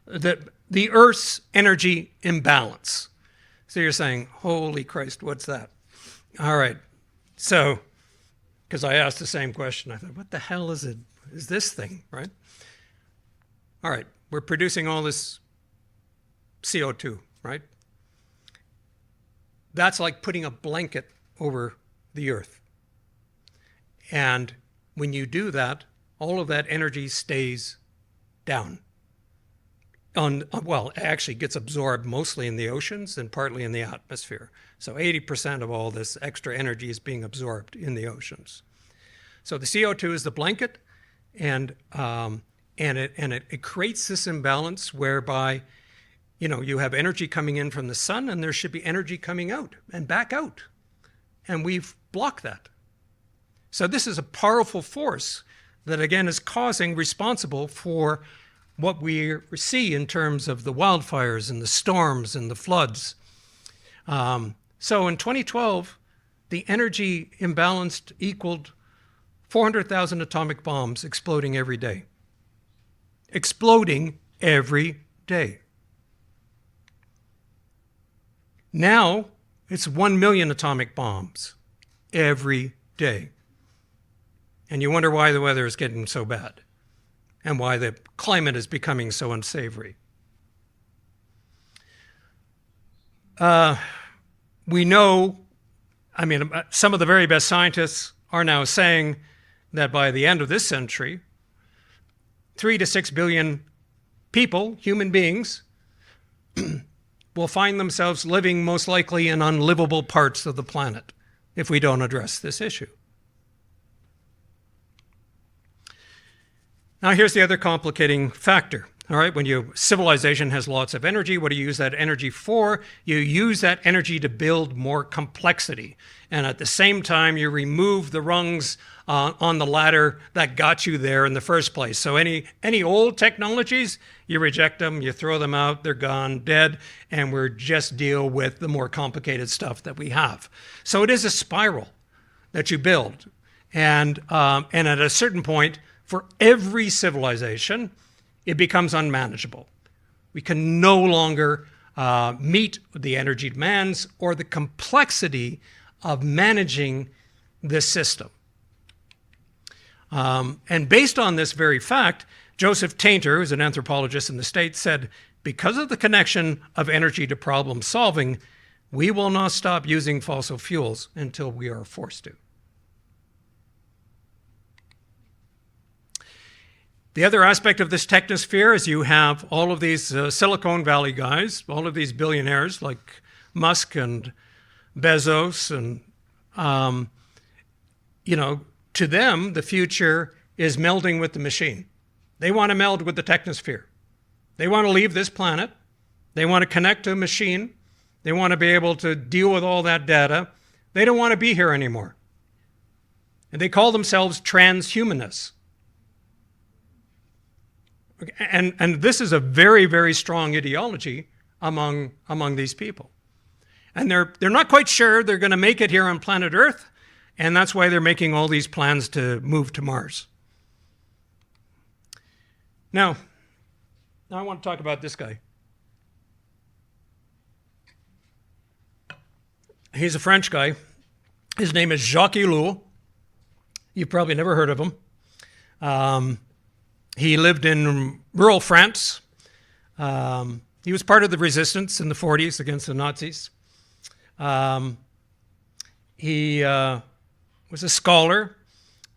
the Earth's energy imbalance. So you're saying, holy Christ, what's that? All right. So, because I asked the same question, I thought, what the hell is this thing, right? All right, we're producing all this CO2, right? That's like putting a blanket over the Earth. And when you do that, all of that energy stays down. Well, it actually gets absorbed mostly in the oceans and partly in the atmosphere. So 80% of all this extra energy is being absorbed in the oceans. So the CO2 is the blanket, and it creates this imbalance whereby, you have energy coming in from the sun, and there should be energy coming out and back out, and we've blocked that. So this is a powerful force that again is responsible for what we see in terms of the wildfires and the storms and the floods. So in 2012, the energy imbalance equaled 400,000 atomic bombs exploding every day. Exploding every day. Now, it's 1 million atomic bombs every day. And you wonder why the weather is getting so bad and why the climate is becoming so unsavory. We know, some of the very best scientists are now saying that by the end of this century, 3 to 6 billion people, human beings, will find themselves living most likely in unlivable parts of the planet if we don't address this issue. Now here's the other complicating factor. All right, when civilization has lots of energy, what do you use that energy for? You use that energy to build more complexity. And at the same time, you remove the rungs on the ladder that got you there in the first place. So any old technologies, you reject them, you throw them out, they're gone, dead, and we're just deal with the more complicated stuff that we have. So it is a spiral that you build. And at a certain point, for every civilization, it becomes unmanageable. We can no longer meet the energy demands or the complexity of managing this system. And based on this very fact, Joseph Tainter, who's an anthropologist in the States, said, because of the connection of energy to problem solving, we will not stop using fossil fuels until we are forced to. The other aspect of this technosphere is you have all of these Silicon Valley guys, all of these billionaires like Musk and Bezos, and to them, the future is melding with the machine. They want to meld with the technosphere. They want to leave this planet. They want to connect to a machine. They want to be able to deal with all that data. They don't want to be here anymore. And they call themselves transhumanists. And this is a very, very strong ideology among these people. And they're not quite sure they're going to make it here on planet Earth, and that's why they're making all these plans to move to Mars. Now I want to talk about this guy. He's a French guy. His name is Jacques Ellul. You've probably never heard of him. He lived in rural France. He was part of the resistance in the 40s against the Nazis. He was a scholar,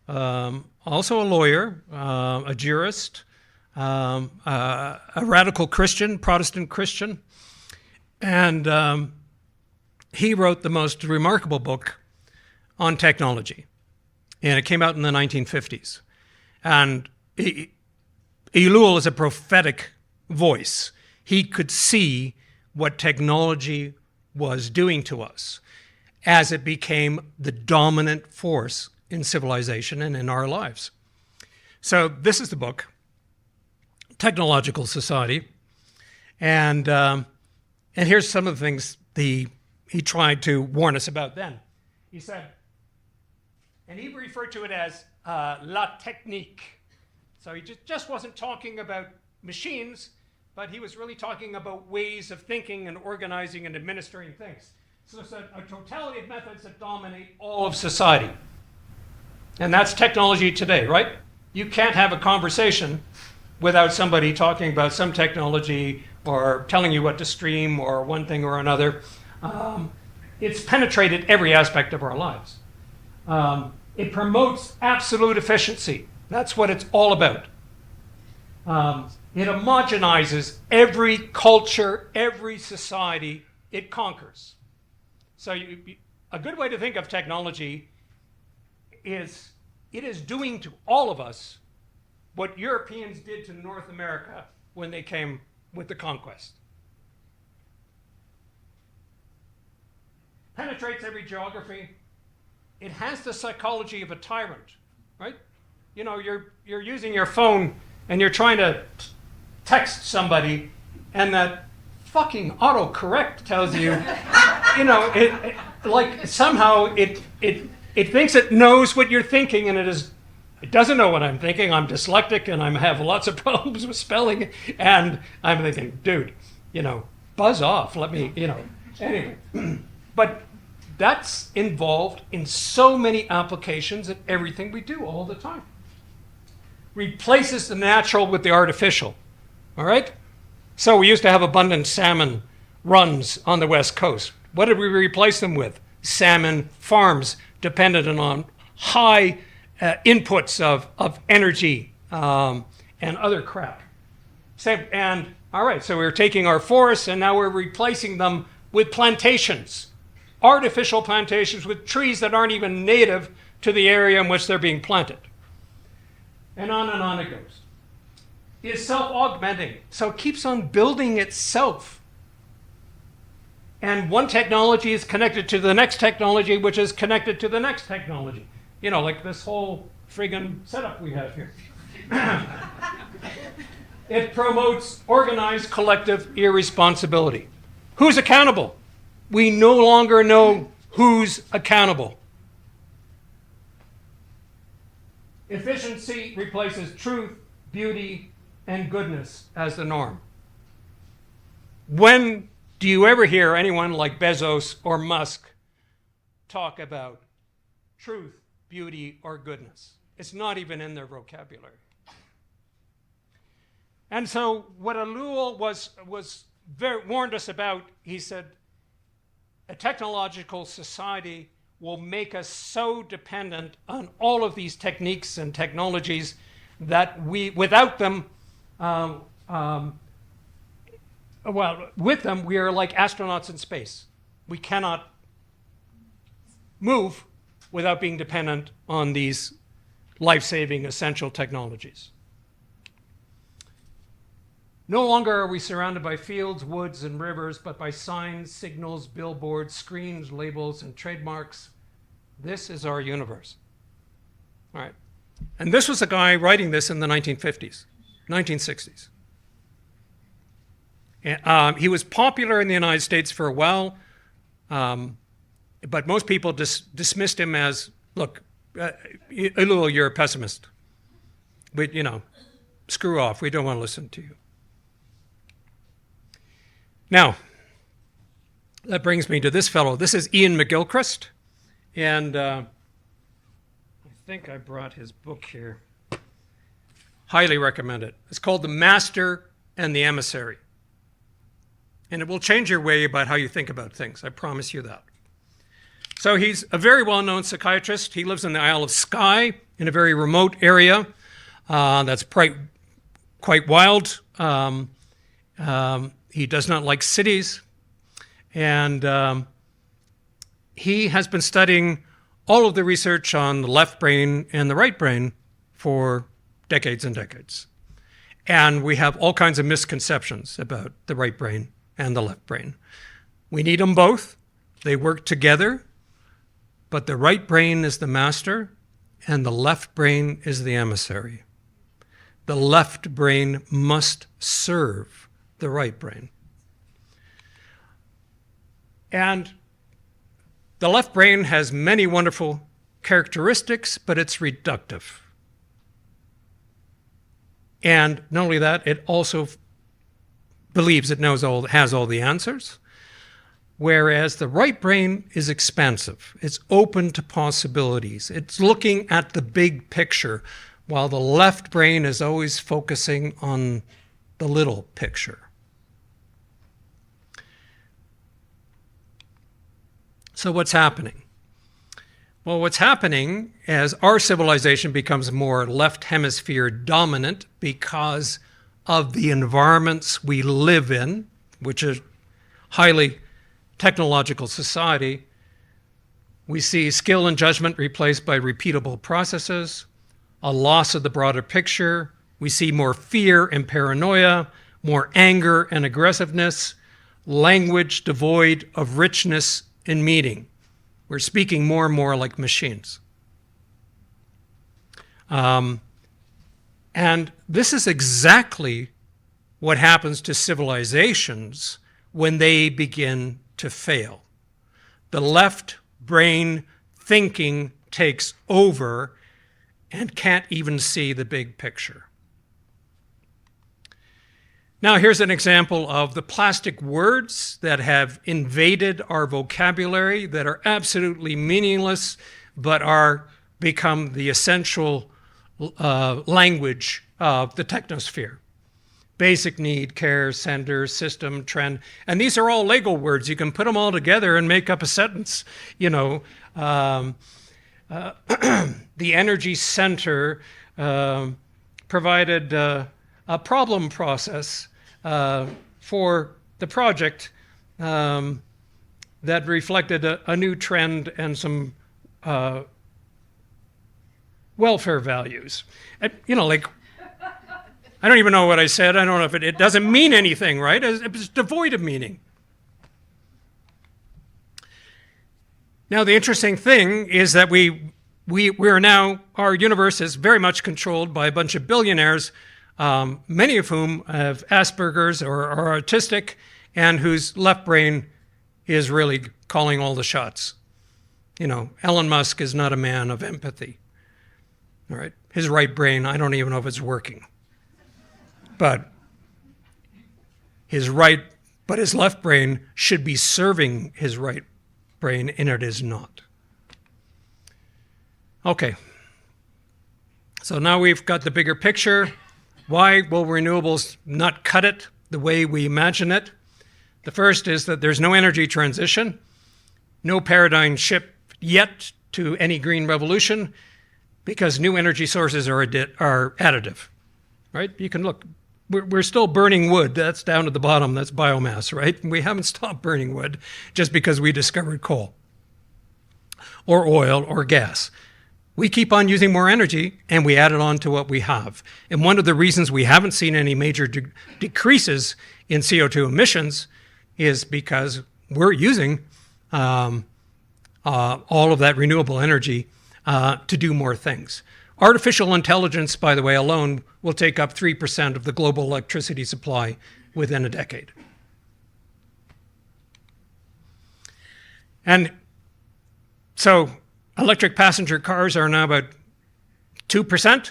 also a lawyer, a jurist, a radical Christian, Protestant Christian. And he wrote the most remarkable book on technology. And it came out in the 1950s. And Elul is a prophetic voice. He could see what technology was doing to us as it became the dominant force in civilization and in our lives. So this is the book, Technological Society. And here's some of the things he tried to warn us about then. He said, and he referred to it as la technique. So he just wasn't talking about machines, but he was really talking about ways of thinking and organizing and administering things. So it's a totality of methods that dominate all of society. And that's technology today, right? You can't have a conversation without somebody talking about some technology or telling you what to stream or one thing or another. It's penetrated every aspect of our lives. It promotes absolute efficiency. That's what it's all about. It homogenizes every culture, every society it conquers. So a good way to think of technology is it is doing to all of us what Europeans did to North America when they came with the conquest. Penetrates every geography. It has the psychology of a tyrant, right? You know, you're using your phone and you're trying to text somebody, and that fucking autocorrect tells you, you know, it like somehow it thinks it knows what you're thinking, and it doesn't know what I'm thinking. I'm dyslexic and I have lots of problems with spelling, and I'm thinking, dude, you know, buzz off. Let me, you know, anyway. But that's involved in so many applications in everything we do all the time. Replaces the natural with the artificial, all right? So we used to have abundant salmon runs on the West Coast. What did we replace them with? Salmon farms dependent on high inputs of energy and other crap. And all right, so we were taking our forests and now we're replacing them with plantations, artificial plantations with trees that aren't even native to the area in which they're being planted. And on it goes. Is self-augmenting, so it keeps on building itself. And one technology is connected to the next technology, which is connected to the next technology. You know, like this whole friggin' setup we have here. It promotes organized collective irresponsibility. Who's accountable? We no longer know who's accountable. Efficiency replaces truth, beauty, and goodness as the norm. When do you ever hear anyone like Bezos or Musk talk about truth, beauty, or goodness? It's not even in their vocabulary. And so what Elul warned us about, he said, a technological society will make us so dependent on all of these techniques and technologies that without them, with them, we are like astronauts in space. We cannot move without being dependent on these life-saving essential technologies. No longer are we surrounded by fields, woods, and rivers, but by signs, signals, billboards, screens, labels, and trademarks. This is our universe. All right. And this was a guy writing this in the 1950s, 1960s. He was popular in the United States for a while, but most people dismissed him as, look, Elul, you're a pessimist. But, you know, screw off. We don't want to listen to you. Now, that brings me to this fellow. This is Ian McGilchrist, and I think I brought his book here. Highly recommend it. It's called The Master and the Emissary. And it will change your way about how you think about things. I promise you that. So he's a very well-known psychiatrist. He lives in the Isle of Skye in a very remote area that's quite wild. He does not like cities. And he has been studying all of the research on the left brain and the right brain for decades and decades. And we have all kinds of misconceptions about the right brain and the left brain. We need them both. They work together, but the right brain is the master and the left brain is the emissary. The left brain must serve the right brain. And the left brain has many wonderful characteristics, but it's reductive. And not only that, it also believes it has all the answers, whereas the right brain is expansive. It's open to possibilities. It's looking at the big picture, while the left brain is always focusing on the little picture. So what's happening? Well, what's happening as our civilization becomes more left hemisphere dominant because of the environments we live in, which is highly technological society, we see skill and judgment replaced by repeatable processes, a loss of the broader picture. We see more fear and paranoia, more anger and aggressiveness, language devoid of richness and meaning. We're speaking more and more like machines. And this is exactly what happens to civilizations when they begin to fail. The left brain thinking takes over and can't even see the big picture. Now, here's an example of the plastic words that have invaded our vocabulary that are absolutely meaningless, but are become the essential language of the technosphere. Basic need, care, sender, system, trend. And these are all Lego words. You can put them all together and make up a sentence. You know, the energy center provided a problem process for the project that reflected a new trend and some welfare values. You know, like, I don't even know what I said. I don't know if it doesn't mean anything, right? It's devoid of meaning. Now, the interesting thing is that we are now, our universe is very much controlled by a bunch of billionaires, many of whom have Asperger's or are autistic, and whose left brain is really calling all the shots. You know, Elon Musk is not a man of empathy. All right, his right brain, I don't even know if it's working. But his left brain should be serving his right brain, and it is not. Okay. So now we've got the bigger picture. Why will renewables not cut it the way we imagine it? The first is that there's no energy transition, no paradigm shift yet to any green revolution, because new energy sources are additive, right? You can look. We're still burning wood. That's down at the bottom. That's biomass, right? We haven't stopped burning wood just because we discovered coal or oil or gas. We keep on using more energy, and we add it on to what we have. And one of the reasons we haven't seen any major decreases in CO2 emissions is because we're using all of that renewable energy to do more things. Artificial intelligence, by the way, alone will take up 3% of the global electricity supply within a decade. And so electric passenger cars are now about 2%.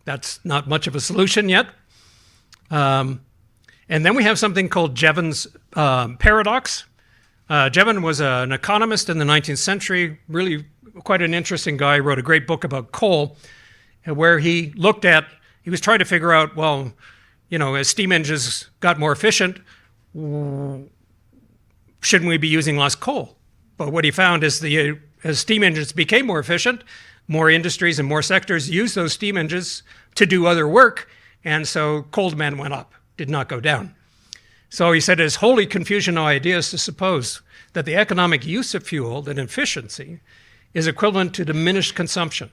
That's not much of a solution yet. And then we have something called Jevons paradox. Jevons was an economist in the 19th century, really quite an interesting guy. He wrote a great book about coal, where he was trying to figure out, well, you know, as steam engines got more efficient, shouldn't we be using less coal? But what he found is as steam engines became more efficient, more industries and more sectors used those steam engines to do other work, and so coal demand went up, did not go down. So he said it's wholly Confucian ideas to suppose that the economic use of fuel, that efficiency, is equivalent to diminished consumption.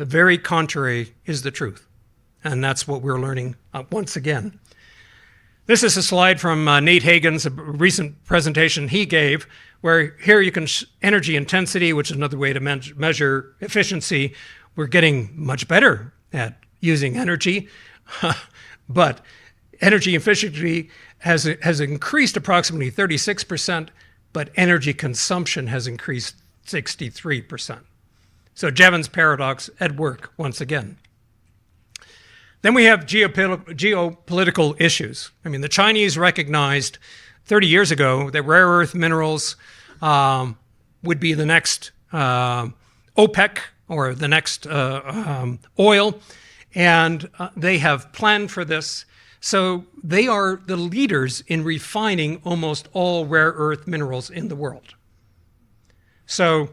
The very contrary is the truth. And that's what we're learning once again. This is a slide from Nate Hagen's recent presentation he gave, where here you can energy intensity, which is another way to measure efficiency. We're getting much better at using energy, but energy efficiency has increased approximately 36%, but energy consumption has increased 63%. So Jevons paradox at work once again. Then we have geopolitical issues. I mean, the Chinese recognized 30 years ago that rare earth minerals would be the next OPEC or the next oil, and they have planned for this. So they are the leaders in refining almost all rare earth minerals in the world. So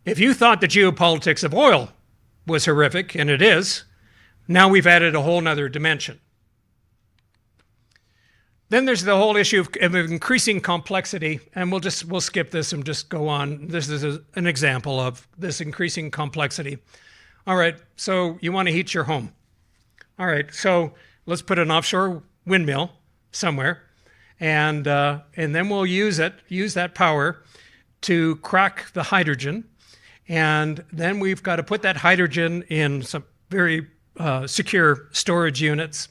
if you thought the geopolitics of oil was horrific, and it is, now we've added a whole nother dimension. Then there's the whole issue of increasing complexity, and we'll skip this and just go on. This is an example of this increasing complexity. All right, so you want to heat your home. All right, so let's put an offshore windmill somewhere, and then we'll use that power to crack the hydrogen, and then we've got to put that hydrogen in some very secure storage units,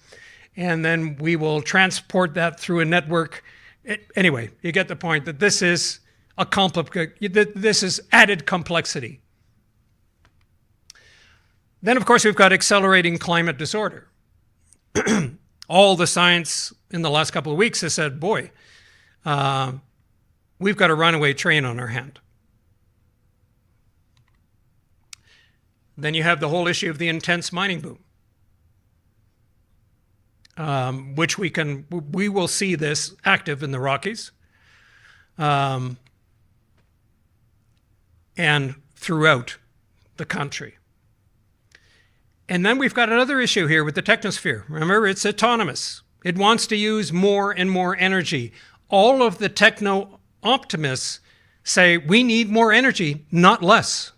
and then we will transport that through a network. Anyway, you get the point that this is this is added complexity. Then, of course, we've got accelerating climate disorder. All the science in the last couple of weeks has said, boy, we've got a runaway train on our hand. Then you have the whole issue of the intense mining boom, which we will see this active in the Rockies and throughout the country. And then we've got another issue here with the technosphere. Remember, it's autonomous. It wants to use more and more energy. All of the techno-optimists say we need more energy, not less.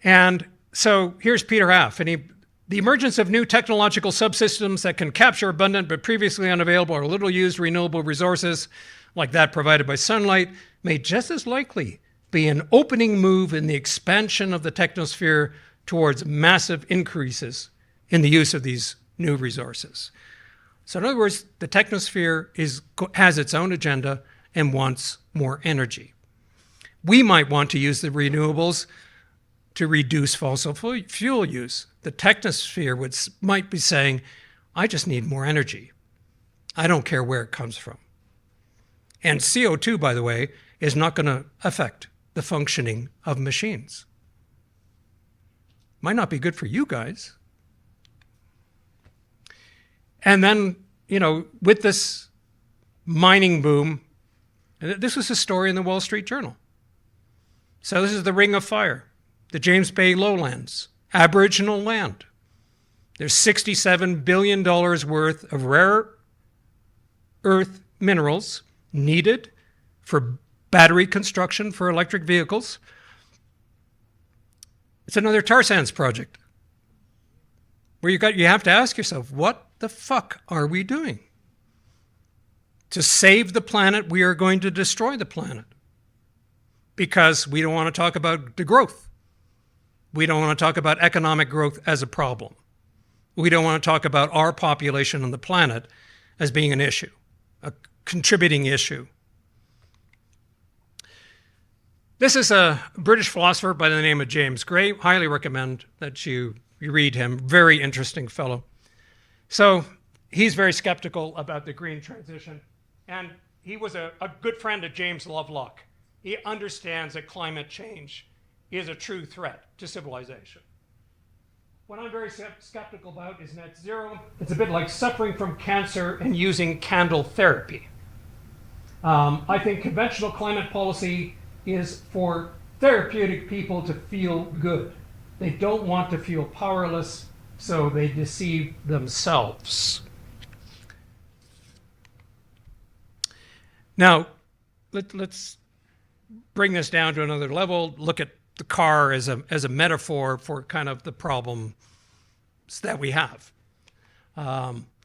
And so here's Peter Haff, and the emergence of new technological subsystems that can capture abundant but previously unavailable or little used renewable resources, like that provided by sunlight, may just as likely be an opening move in the expansion of the technosphere towards massive increases in the use of these new resources. So in other words, the technosphere has its own agenda and wants more energy. We might want to use the renewables to reduce fossil fuel use. The technosphere might be saying, I just need more energy. I don't care where it comes from. And CO2, by the way, is not going to affect the functioning of machines. Might not be good for you guys. And then, with this mining boom, this was a story in the Wall Street Journal. So this is the Ring of Fire, the James Bay lowlands, Aboriginal land. There's $67 billion worth of rare earth minerals needed for battery construction for electric vehicles. It's another tar sands project where you have to ask yourself, what the fuck are we doing? To save the planet, we are going to destroy the planet because we don't want to talk about the growth. We don't want to talk about economic growth as a problem. We don't want to talk about our population on the planet as being an issue, a contributing issue. This is a British philosopher by the name of James Gray. Highly recommend that you read him. Very interesting fellow. So he's very skeptical about the green transition. And he was a good friend of James Lovelock. He understands that climate change is a true threat to civilization. What I'm very skeptical about is net zero. It's a bit like suffering from cancer and using candle therapy. I think conventional climate policy is for therapeutic people to feel good. They don't want to feel powerless, so they deceive themselves. Now, let's bring this down to another level. Look at the car as a metaphor for kind of the problems that we have.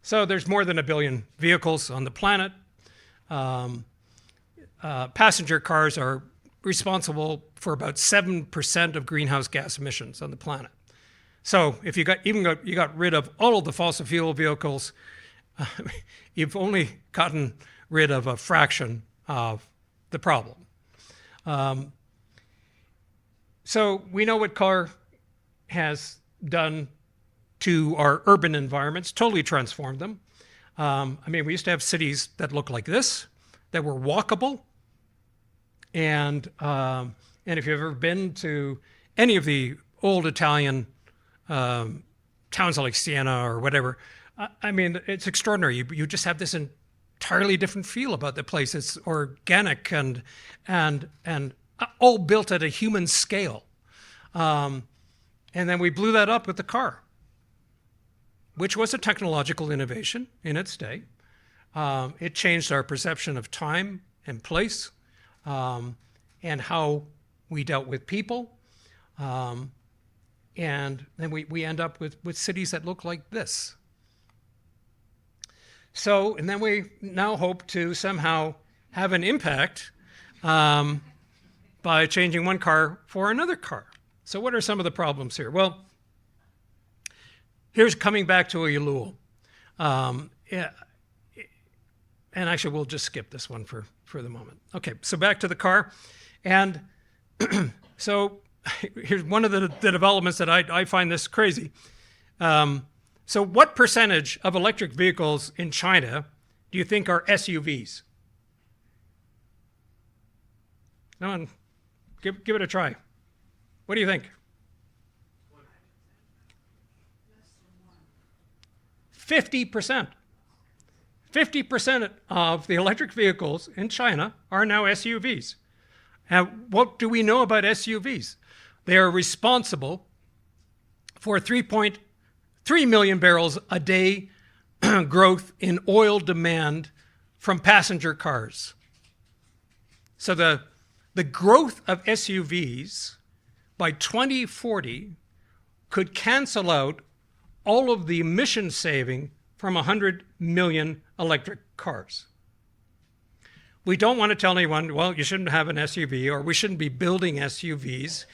So there's more than 1 billion vehicles on the planet. Passenger cars are responsible for about 7% of greenhouse gas emissions on the planet. So if you got rid of all of the fossil fuel vehicles, you've only gotten rid of a fraction of the problem. So we know what car has done to our urban environments, totally transformed them. I mean, we used to have cities that looked like this, that were walkable. And if you've ever been to any of the old Italian towns like Siena or whatever, I mean, it's extraordinary. You just have this entirely different feel about the place. It's organic and all built at a human scale. And then we blew that up with the car, which was a technological innovation in its day. It changed our perception of time and place, and how we dealt with people. And then we end up with cities that look like this. So, and then we now hope to somehow have an impact by changing one car for another car. So what are some of the problems here? Well, here's coming back to Uluru. Yeah, and actually, we'll just skip this one for the moment. Okay, so back to the car. And so here's one of the developments that I find this crazy. So what percentage of electric vehicles in China do you think are SUVs? No one, give it a try. What do you think? 50%. 50% of the electric vehicles in China are now SUVs. And what do we know about SUVs? They are responsible for 3.3 million barrels a day growth in oil demand from passenger cars. So the growth of SUVs by 2040 could cancel out all of the emission saving from 100 million electric cars. We don't want to tell anyone, well, you shouldn't have an SUV, or we shouldn't be building SUVs.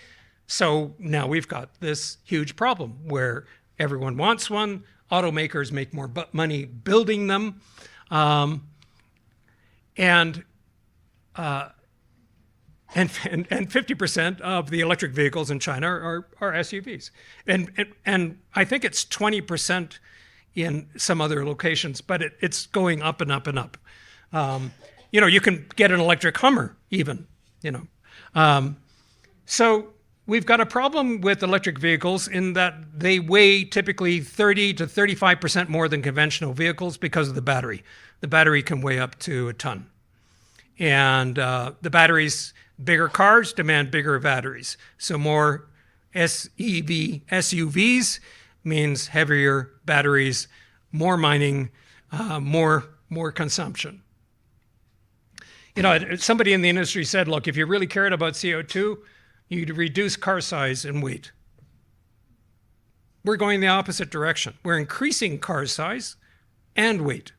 So now we've got this huge problem where everyone wants one, automakers make more money building them, and 50% of the electric vehicles in China are SUVs. And I think it's 20% in some other locations, but it's going up and up and up. You know, you can get an electric Hummer even, you know. So we've got a problem with electric vehicles in that they weigh typically 30 to 35% more than conventional vehicles because of the battery. The battery can weigh up to a ton. And the batteries, bigger cars demand bigger batteries. So more SUVs means heavier batteries, more mining, more consumption. You know, somebody in the industry said, look, if you really cared about CO2, you'd reduce car size and weight. We're going the opposite direction. We're increasing car size and weight.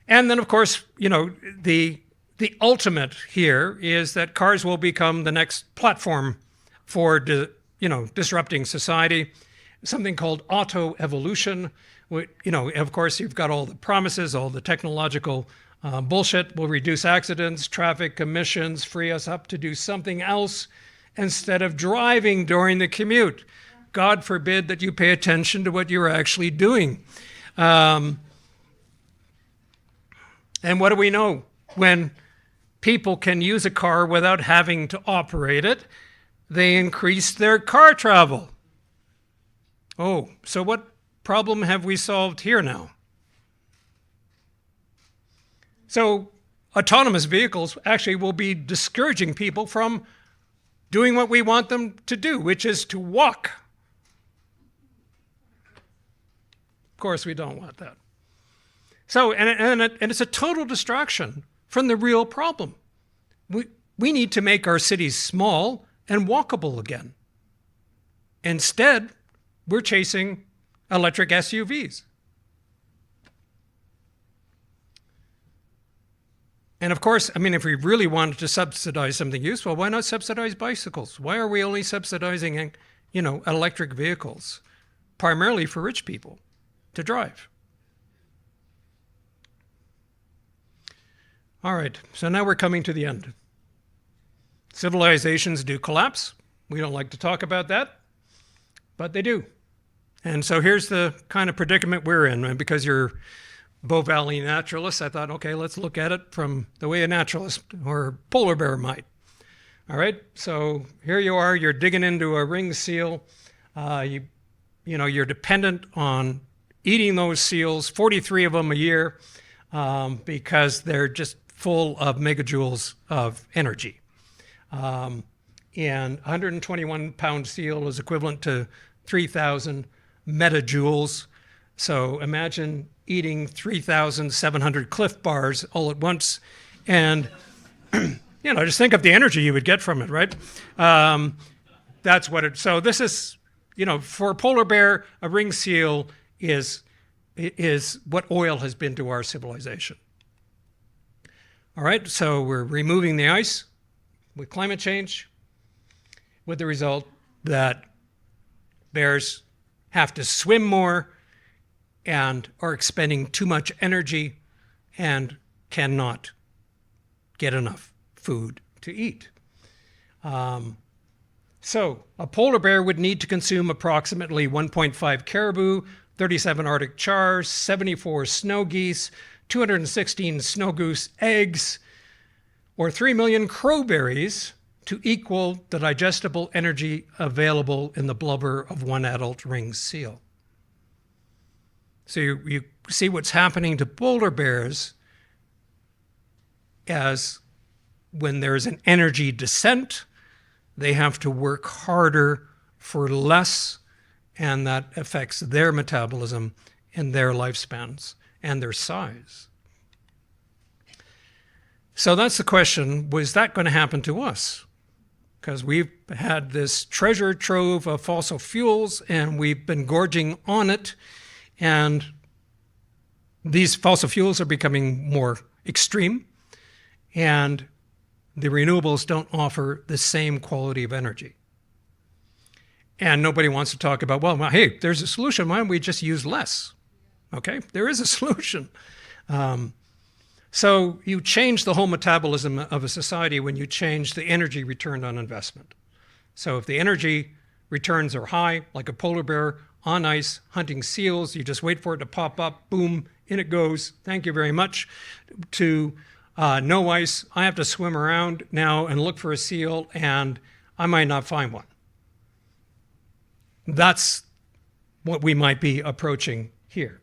And then, of course, you know, the ultimate here is that cars will become the next platform for, disrupting society, something called auto evolution. You know, of course, you've got all the promises, all the technological bullshit will reduce accidents, traffic emissions, free us up to do something else instead of driving during the commute. God forbid that you pay attention to what you're actually doing. And what do we know? When people can use a car without having to operate it, they increase their car travel. Oh, so what problem have we solved here now? So autonomous vehicles actually will be discouraging people from doing what we want them to do, which is to walk. Of course, we don't want that. So, and it's a total distraction from the real problem. we need to make our cities small and walkable again. Instead, we're chasing electric SUVs. And of course, I mean, if we really wanted to subsidize something useful, why not subsidize bicycles? Why are we only subsidizing, electric vehicles, primarily for rich people to drive? All right, so now we're coming to the end. Civilizations do collapse. We don't like to talk about that, but they do. And so here's the kind of predicament we're in. And because you're Bow Valley naturalists, I thought, okay, let's look at it from the way a naturalist or polar bear might. All right, so here you are, you're digging into a ringed seal. You're dependent on eating those seals, 43 of them a year, because they're just full of megajoules of energy. And 121-pound seal is equivalent to 3,000 metajoules. So imagine eating 3,700 Cliff Bars all at once, and just think of the energy you would get from it, right? That's what it. So this is, for a polar bear, a ringed seal is what oil has been to our civilization. All right, so we're removing the ice with climate change, with the result that bears have to swim more and are expending too much energy and cannot get enough food to eat. So a polar bear would need to consume approximately 1.5 caribou, 37 Arctic chars, 74 snow geese, 216 snow goose eggs, or 3 million crowberries to equal the digestible energy available in the blubber of one adult ringed seal. So you see what's happening to polar bears as when there's an energy descent, they have to work harder for less, and that affects their metabolism and their lifespans and their size. So that's the question, was that going to happen to us? Because we've had this treasure trove of fossil fuels and we've been gorging on it, and these fossil fuels are becoming more extreme, and the renewables don't offer the same quality of energy. And nobody wants to talk about, well, hey, there's a solution. Why don't we just use less? Okay, there is a solution. So you change the whole metabolism of a society when you change the energy return on investment. So if the energy returns are high, like a polar bear on ice hunting seals, you just wait for it to pop up, boom, in it goes. Thank you very much. To no ice, I have to swim around now and look for a seal, and I might not find one. That's what we might be approaching here.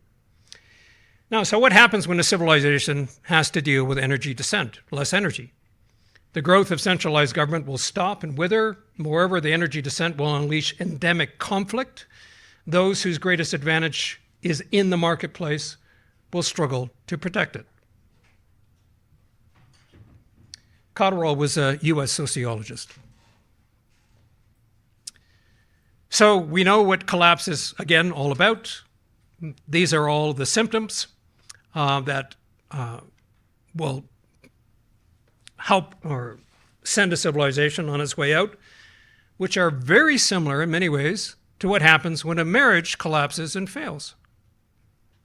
Now, so what happens when a civilization has to deal with energy descent, less energy? The growth of centralized government will stop and wither. Moreover, the energy descent will unleash endemic conflict. Those whose greatest advantage is in the marketplace will struggle to protect it. Cotterill was a US sociologist. So we know what collapse is, again, all about. These are all the symptoms that will help or send a civilization on its way out, which are very similar in many ways to what happens when a marriage collapses and fails.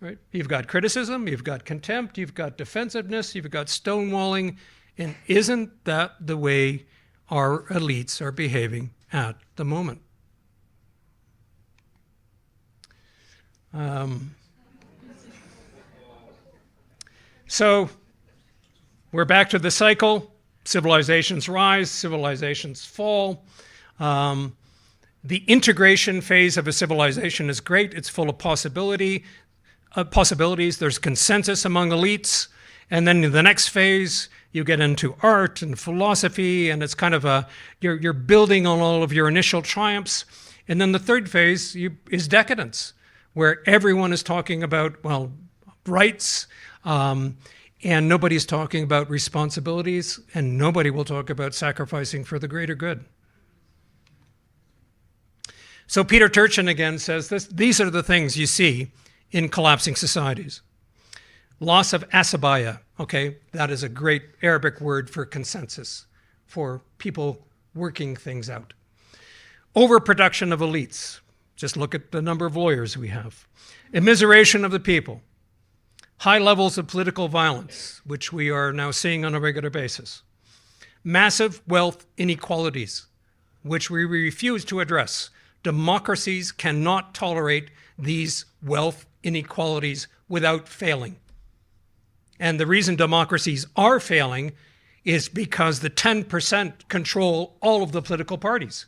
Right? You've got criticism, you've got contempt, you've got defensiveness, you've got stonewalling, and isn't that the way our elites are behaving at the moment? So we're back to the cycle. Civilizations rise, civilizations fall. The integration phase of a civilization is great. It's full of possibilities. There's consensus among elites. And then in the next phase, you get into art and philosophy, and it's kind of you're building on all of your initial triumphs. And then the third phase is decadence, where everyone is talking about, rights, And nobody's talking about responsibilities, and nobody will talk about sacrificing for the greater good. So Peter Turchin again says this, these are the things you see in collapsing societies. Loss of asabaya, okay, that is a great Arabic word for consensus, for people working things out. Overproduction of elites, just look at the number of lawyers we have. Immiseration of the people. High levels of political violence, which we are now seeing on a regular basis. Massive wealth inequalities, which we refuse to address. Democracies cannot tolerate these wealth inequalities without failing. And the reason democracies are failing is because the 10% control all of the political parties.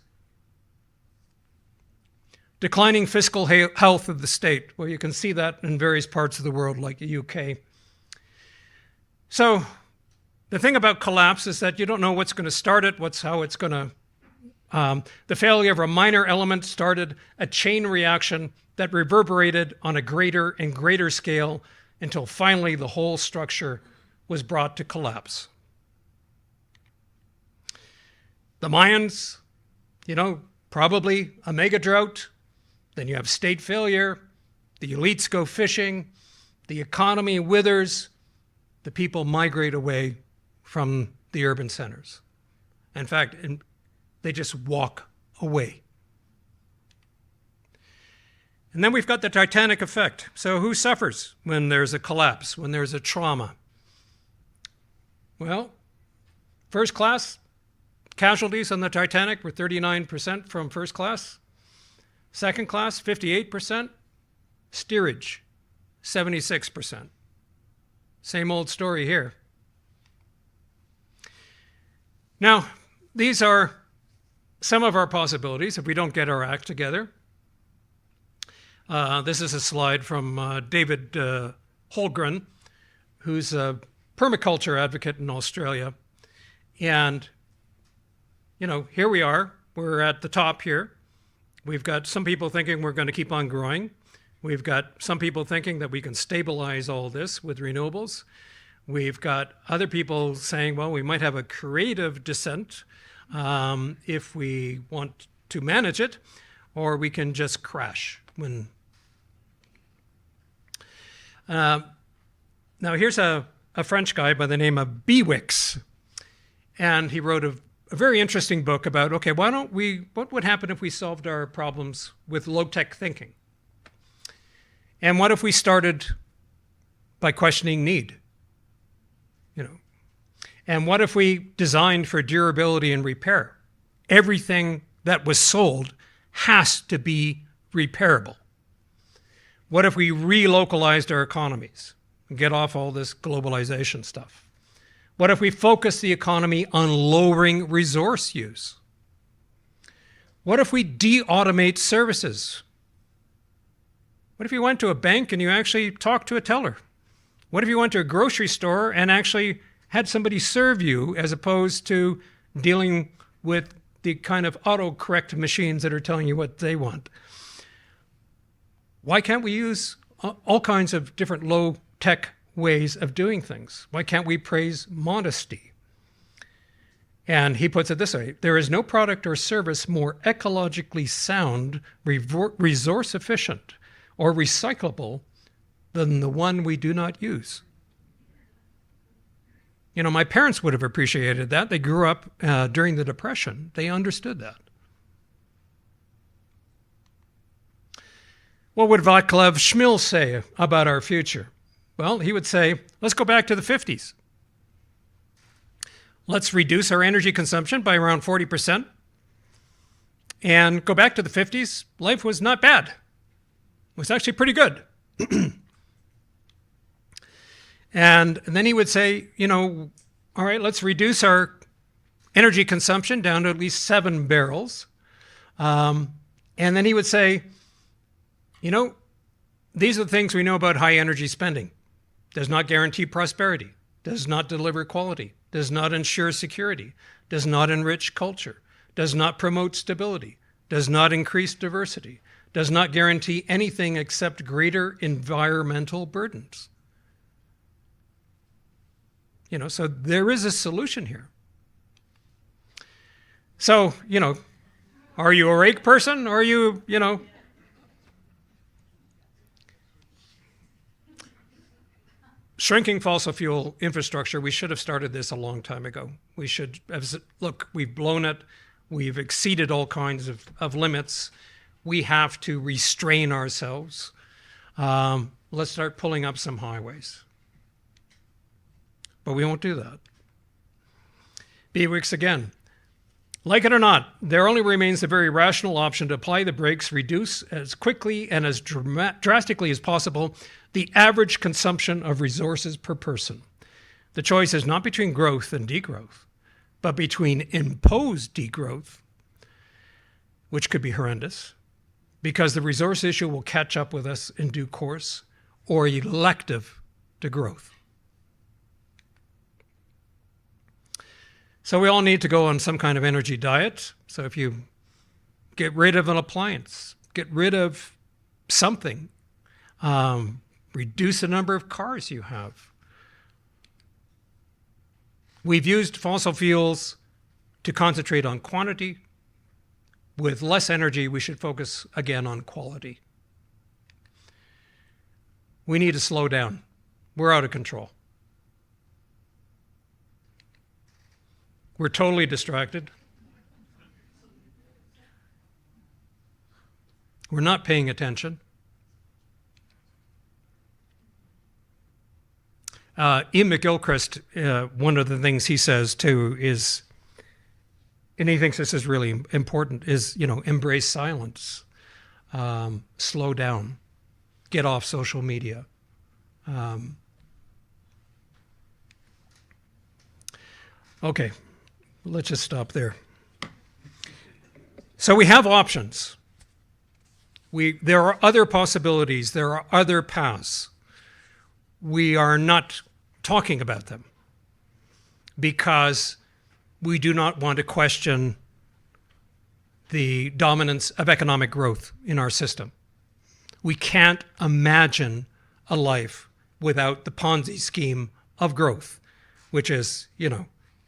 Declining fiscal health of the state. Well, you can see that in various parts of the world, like the UK. So the thing about collapse is that you don't know what's going to start it, how it's going to... the failure of a minor element started a chain reaction that reverberated on a greater and greater scale until finally the whole structure was brought to collapse. The Mayans, probably a mega drought. Then you have state failure, the elites go fishing, the economy withers, the people migrate away from the urban centers. In fact, they just walk away. And then we've got the Titanic effect. So who suffers when there's a collapse, when there's a trauma? Well, first class casualties on the Titanic were 39% from first class. Second class, 58%. Steerage, 76%. Same old story here. Now, these are some of our possibilities if we don't get our act together. This is a slide from David Holmgren, who's a permaculture advocate in Australia. And, here we are. We're at the top here. We've got some people thinking we're going to keep on growing. We've got some people thinking that we can stabilize all this with renewables. We've got other people saying, well, we might have a creative descent if we want to manage it, or we can just crash. Now here's a French guy by the name of Biwix, and he wrote a very interesting book about, okay, what would happen if we solved our problems with low-tech thinking? And what if we started by questioning need? And what if we designed for durability and repair? Everything that was sold has to be repairable. What if we relocalized our economies and get off all this globalization stuff? What if we focus the economy on lowering resource use? What if we de-automate services? What if you went to a bank and you actually talked to a teller? What if you went to a grocery store and actually had somebody serve you as opposed to dealing with the kind of autocorrect machines that are telling you what they want? Why can't we use all kinds of different low-tech ways of doing things? Why can't we praise modesty? And he puts it this way: there is no product or service more ecologically sound, resource efficient, or recyclable than the one we do not use. My parents would have appreciated that. They grew up during the Depression. They understood that. What would Václav Smil say about our future? Well, he would say, let's go back to the 50s. Let's reduce our energy consumption by around 40%. And go back to the 50s, life was not bad. It was actually pretty good. And then he would say, all right, let's reduce our energy consumption down to at least 7 barrels. And then he would say, these are the things we know about high energy spending. Does not guarantee prosperity, does not deliver quality, does not ensure security, does not enrich culture, does not promote stability, does not increase diversity, does not guarantee anything except greater environmental burdens. So there is a solution here. So, are you a rake person, or are you, shrinking fossil fuel infrastructure? We should have started this a long time ago. We should have, look, we've blown it. We've exceeded all kinds of limits. We have to restrain ourselves. Let's start pulling up some highways. But we won't do that. Bewicks again. Like it or not, there only remains the very rational option to apply the brakes, reduce as quickly and as drastically as possible the average consumption of resources per person. The choice is not between growth and degrowth, but between imposed degrowth, which could be horrendous, because the resource issue will catch up with us in due course, or elective degrowth. So we all need to go on some kind of energy diet. So if you get rid of an appliance, get rid of something, reduce the number of cars you have. We've used fossil fuels to concentrate on quantity. With less energy, we should focus again on quality. We need to slow down. We're out of control. We're totally distracted. We're not paying attention. Ian McGilchrist, one of the things he says too is, and he thinks this is really important, is, embrace silence, slow down, get off social media. Okay, let's just stop there. So we have options. There are other possibilities. There are other paths. We are not talking about them because we do not want to question the dominance of economic growth in our system. We can't imagine a life without the Ponzi scheme of growth, which is,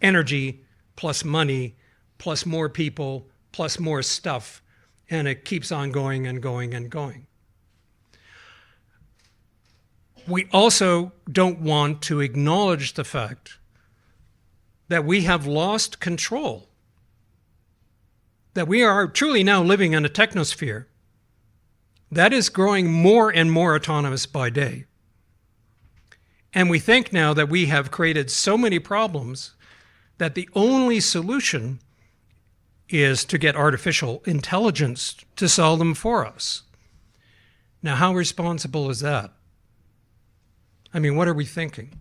energy plus money plus more people plus more stuff, and it keeps on going and going and going. We also don't want to acknowledge the fact that we have lost control, that we are truly now living in a technosphere that is growing more and more autonomous by day. And we think now that we have created so many problems that the only solution is to get artificial intelligence to solve them for us. Now, how responsible is that? I mean, what are we thinking?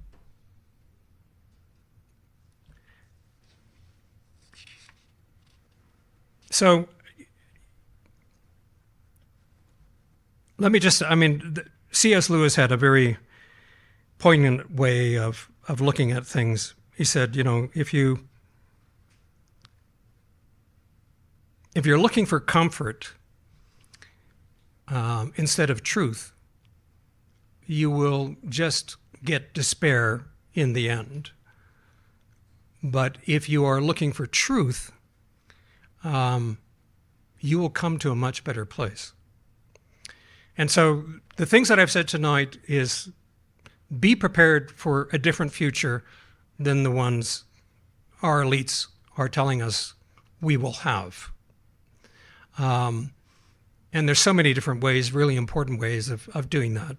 So, let me just, C.S. Lewis had a very poignant way of looking at things. He said, if you're looking for comfort instead of truth, you will just get despair in the end. But if you are looking for truth, you will come to a much better place. And so the things that I've said tonight is be prepared for a different future than the ones our elites are telling us we will have. And there's so many different ways, really important ways of doing that,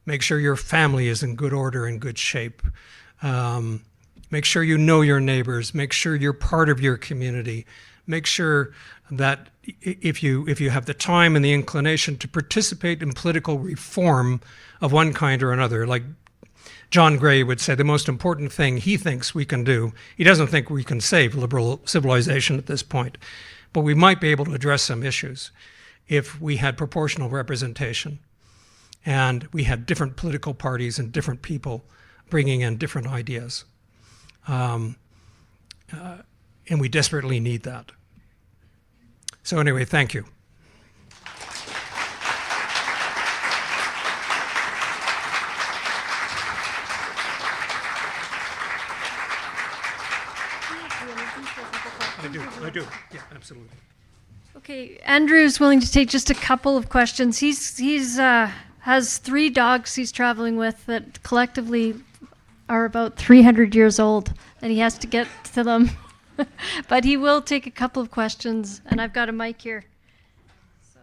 Make sure your family is in good order and good shape. Make sure you know your neighbors. Make sure you're part of your community. Make sure that if you have the time and the inclination to participate in political reform of one kind or another, like John Gray would say, the most important thing he thinks we can do, he doesn't think we can save liberal civilization at this point, but we might be able to address some issues if we had proportional representation and we had different political parties and different people bringing in different ideas. And we desperately need that. So anyway, thank you. I do. Yeah, absolutely. Okay, Andrew's willing to take just a couple of questions. He's has 3 dogs he's traveling with that collectively are about 300 years old, and he has to get to them. But he will take a couple of questions, and I've got a mic here. So.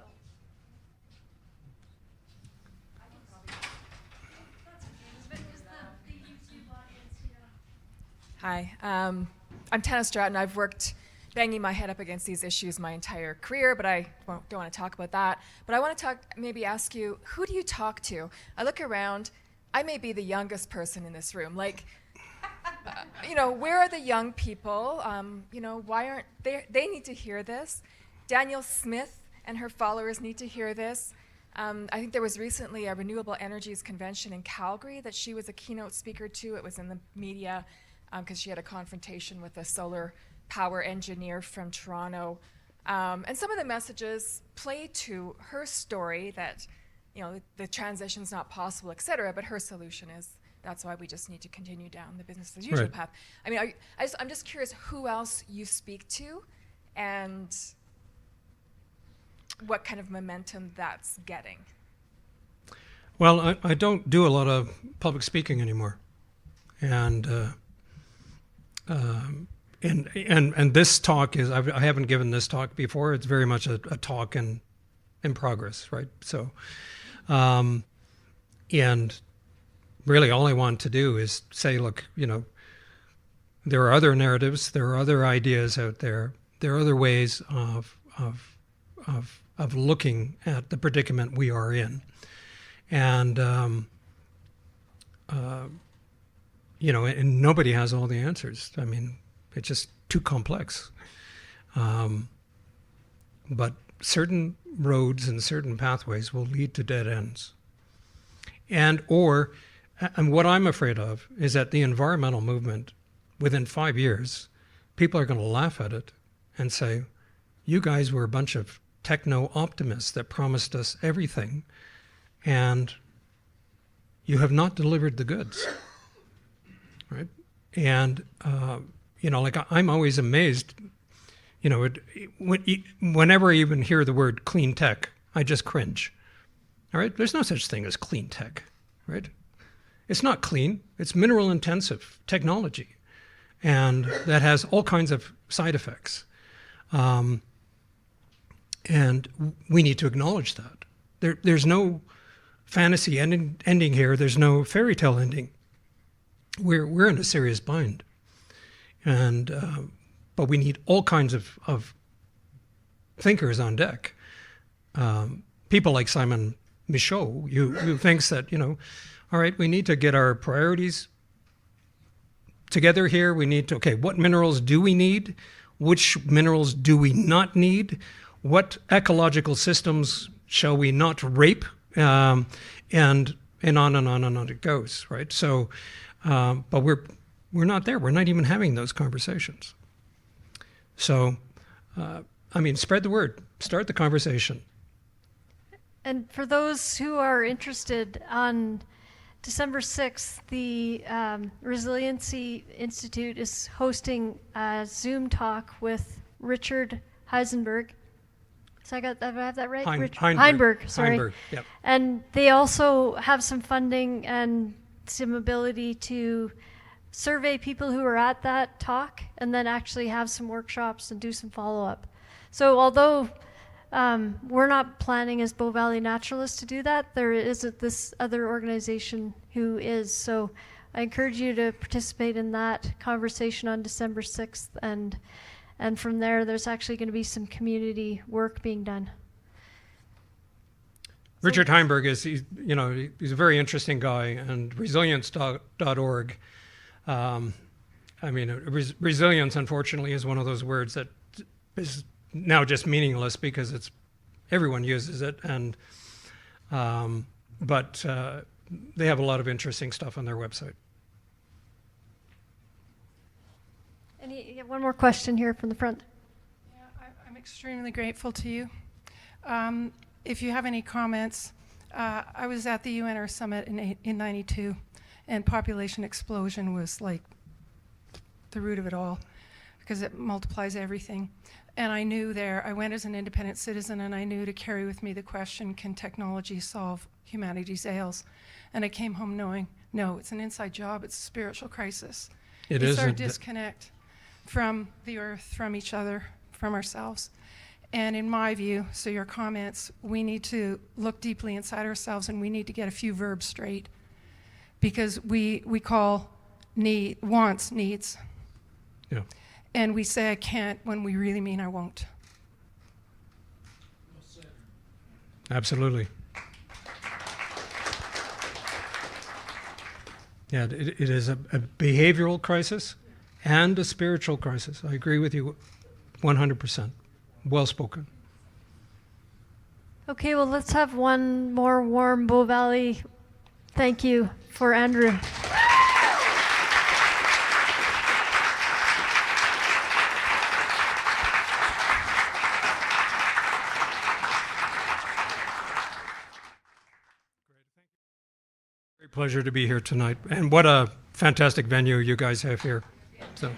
Hi, I'm Tana Stratton. I've worked banging my head up against these issues my entire career, but I don't want to talk about that. But I want to maybe ask you, who do you talk to? I look around, I may be the youngest person in this room. Like, where are the young people? Why aren't they need to hear this. Danielle Smith and her followers need to hear this. I think there was recently a renewable energies convention in Calgary that she was a keynote speaker to. It was in the media because she had a confrontation with a solar power engineer from Toronto. And some of the messages play to her story that, the transition's not possible, et cetera, but her solution is that's why we just need to continue down the business as usual path. I mean, I'm just curious who else you speak to and what kind of momentum that's getting. Well, I don't do a lot of public speaking anymore. And this talk is, I haven't given this talk before. It's very much a talk in progress, right? So, and really all I want to do is say, look, there are other narratives, there are other ideas out there, there are other ways of looking at the predicament we are in. And, and nobody has all the answers. I mean, it's just too complex. But certain roads and certain pathways will lead to dead ends. And what I'm afraid of is that the environmental movement, within 5 years, people are going to laugh at it and say, you guys were a bunch of techno-optimists that promised us everything, and you have not delivered the goods, right? And, I'm always amazed, whenever I even hear the word clean tech, I just cringe, all right? There's no such thing as clean tech, right? It's not clean. It's mineral intensive technology, and that has all kinds of side effects. And we need to acknowledge that. There's no fantasy ending here. There's no fairy tale ending. We're in a serious bind, and but we need all kinds of thinkers on deck. People like Simon Michaud, who thinks that all right, we need to get our priorities together here. We need to, what minerals do we need? Which minerals do we not need? What ecological systems shall we not rape? And on and on and on it goes, right? So, but we're not there. We're not even having those conversations. So, spread the word. Start the conversation. And for those who are interested, on December 6th, the Resiliency Institute is hosting a Zoom talk with Richard Heisenberg. So I have that right? Heinberg, sorry. Heinberg, yep. And they also have some funding and some ability to survey people who are at that talk and then actually have some workshops and do some follow-up. So although we're not planning as Bow Valley Naturalists to do that, there is this other organization who is. So I encourage you to participate in that conversation on December 6th, and from there's actually going to be some community work being done. Richard Heinberg he's a very interesting guy, and resilience.org. Resilience, unfortunately, is one of those words that is now just meaningless because everyone uses it, and but they have a lot of interesting stuff on their website. One more question here from the front. Yeah, I'm extremely grateful to you. If you have any comments, I was at the UN Earth Summit in '92, and population explosion was like the root of it all. because it multiplies everything. And I knew I went as an independent citizen, and I knew to carry with me the question, can technology solve humanity's ails? And I came home knowing, no, it's an inside job, it's a spiritual crisis. It's our disconnect from the earth, from each other, from ourselves. And in my view, so your comments, we need to look deeply inside ourselves, and we need to get a few verbs straight, because we call wants needs. Yeah. And we say I can't when we really mean I won't. Absolutely. Yeah, it is a behavioral crisis and a spiritual crisis. I agree with you 100%. Well spoken. Okay, well, let's have one more warm Bow Valley thank you for Andrew. Great pleasure to be here tonight. And what a fantastic venue you guys have here. So.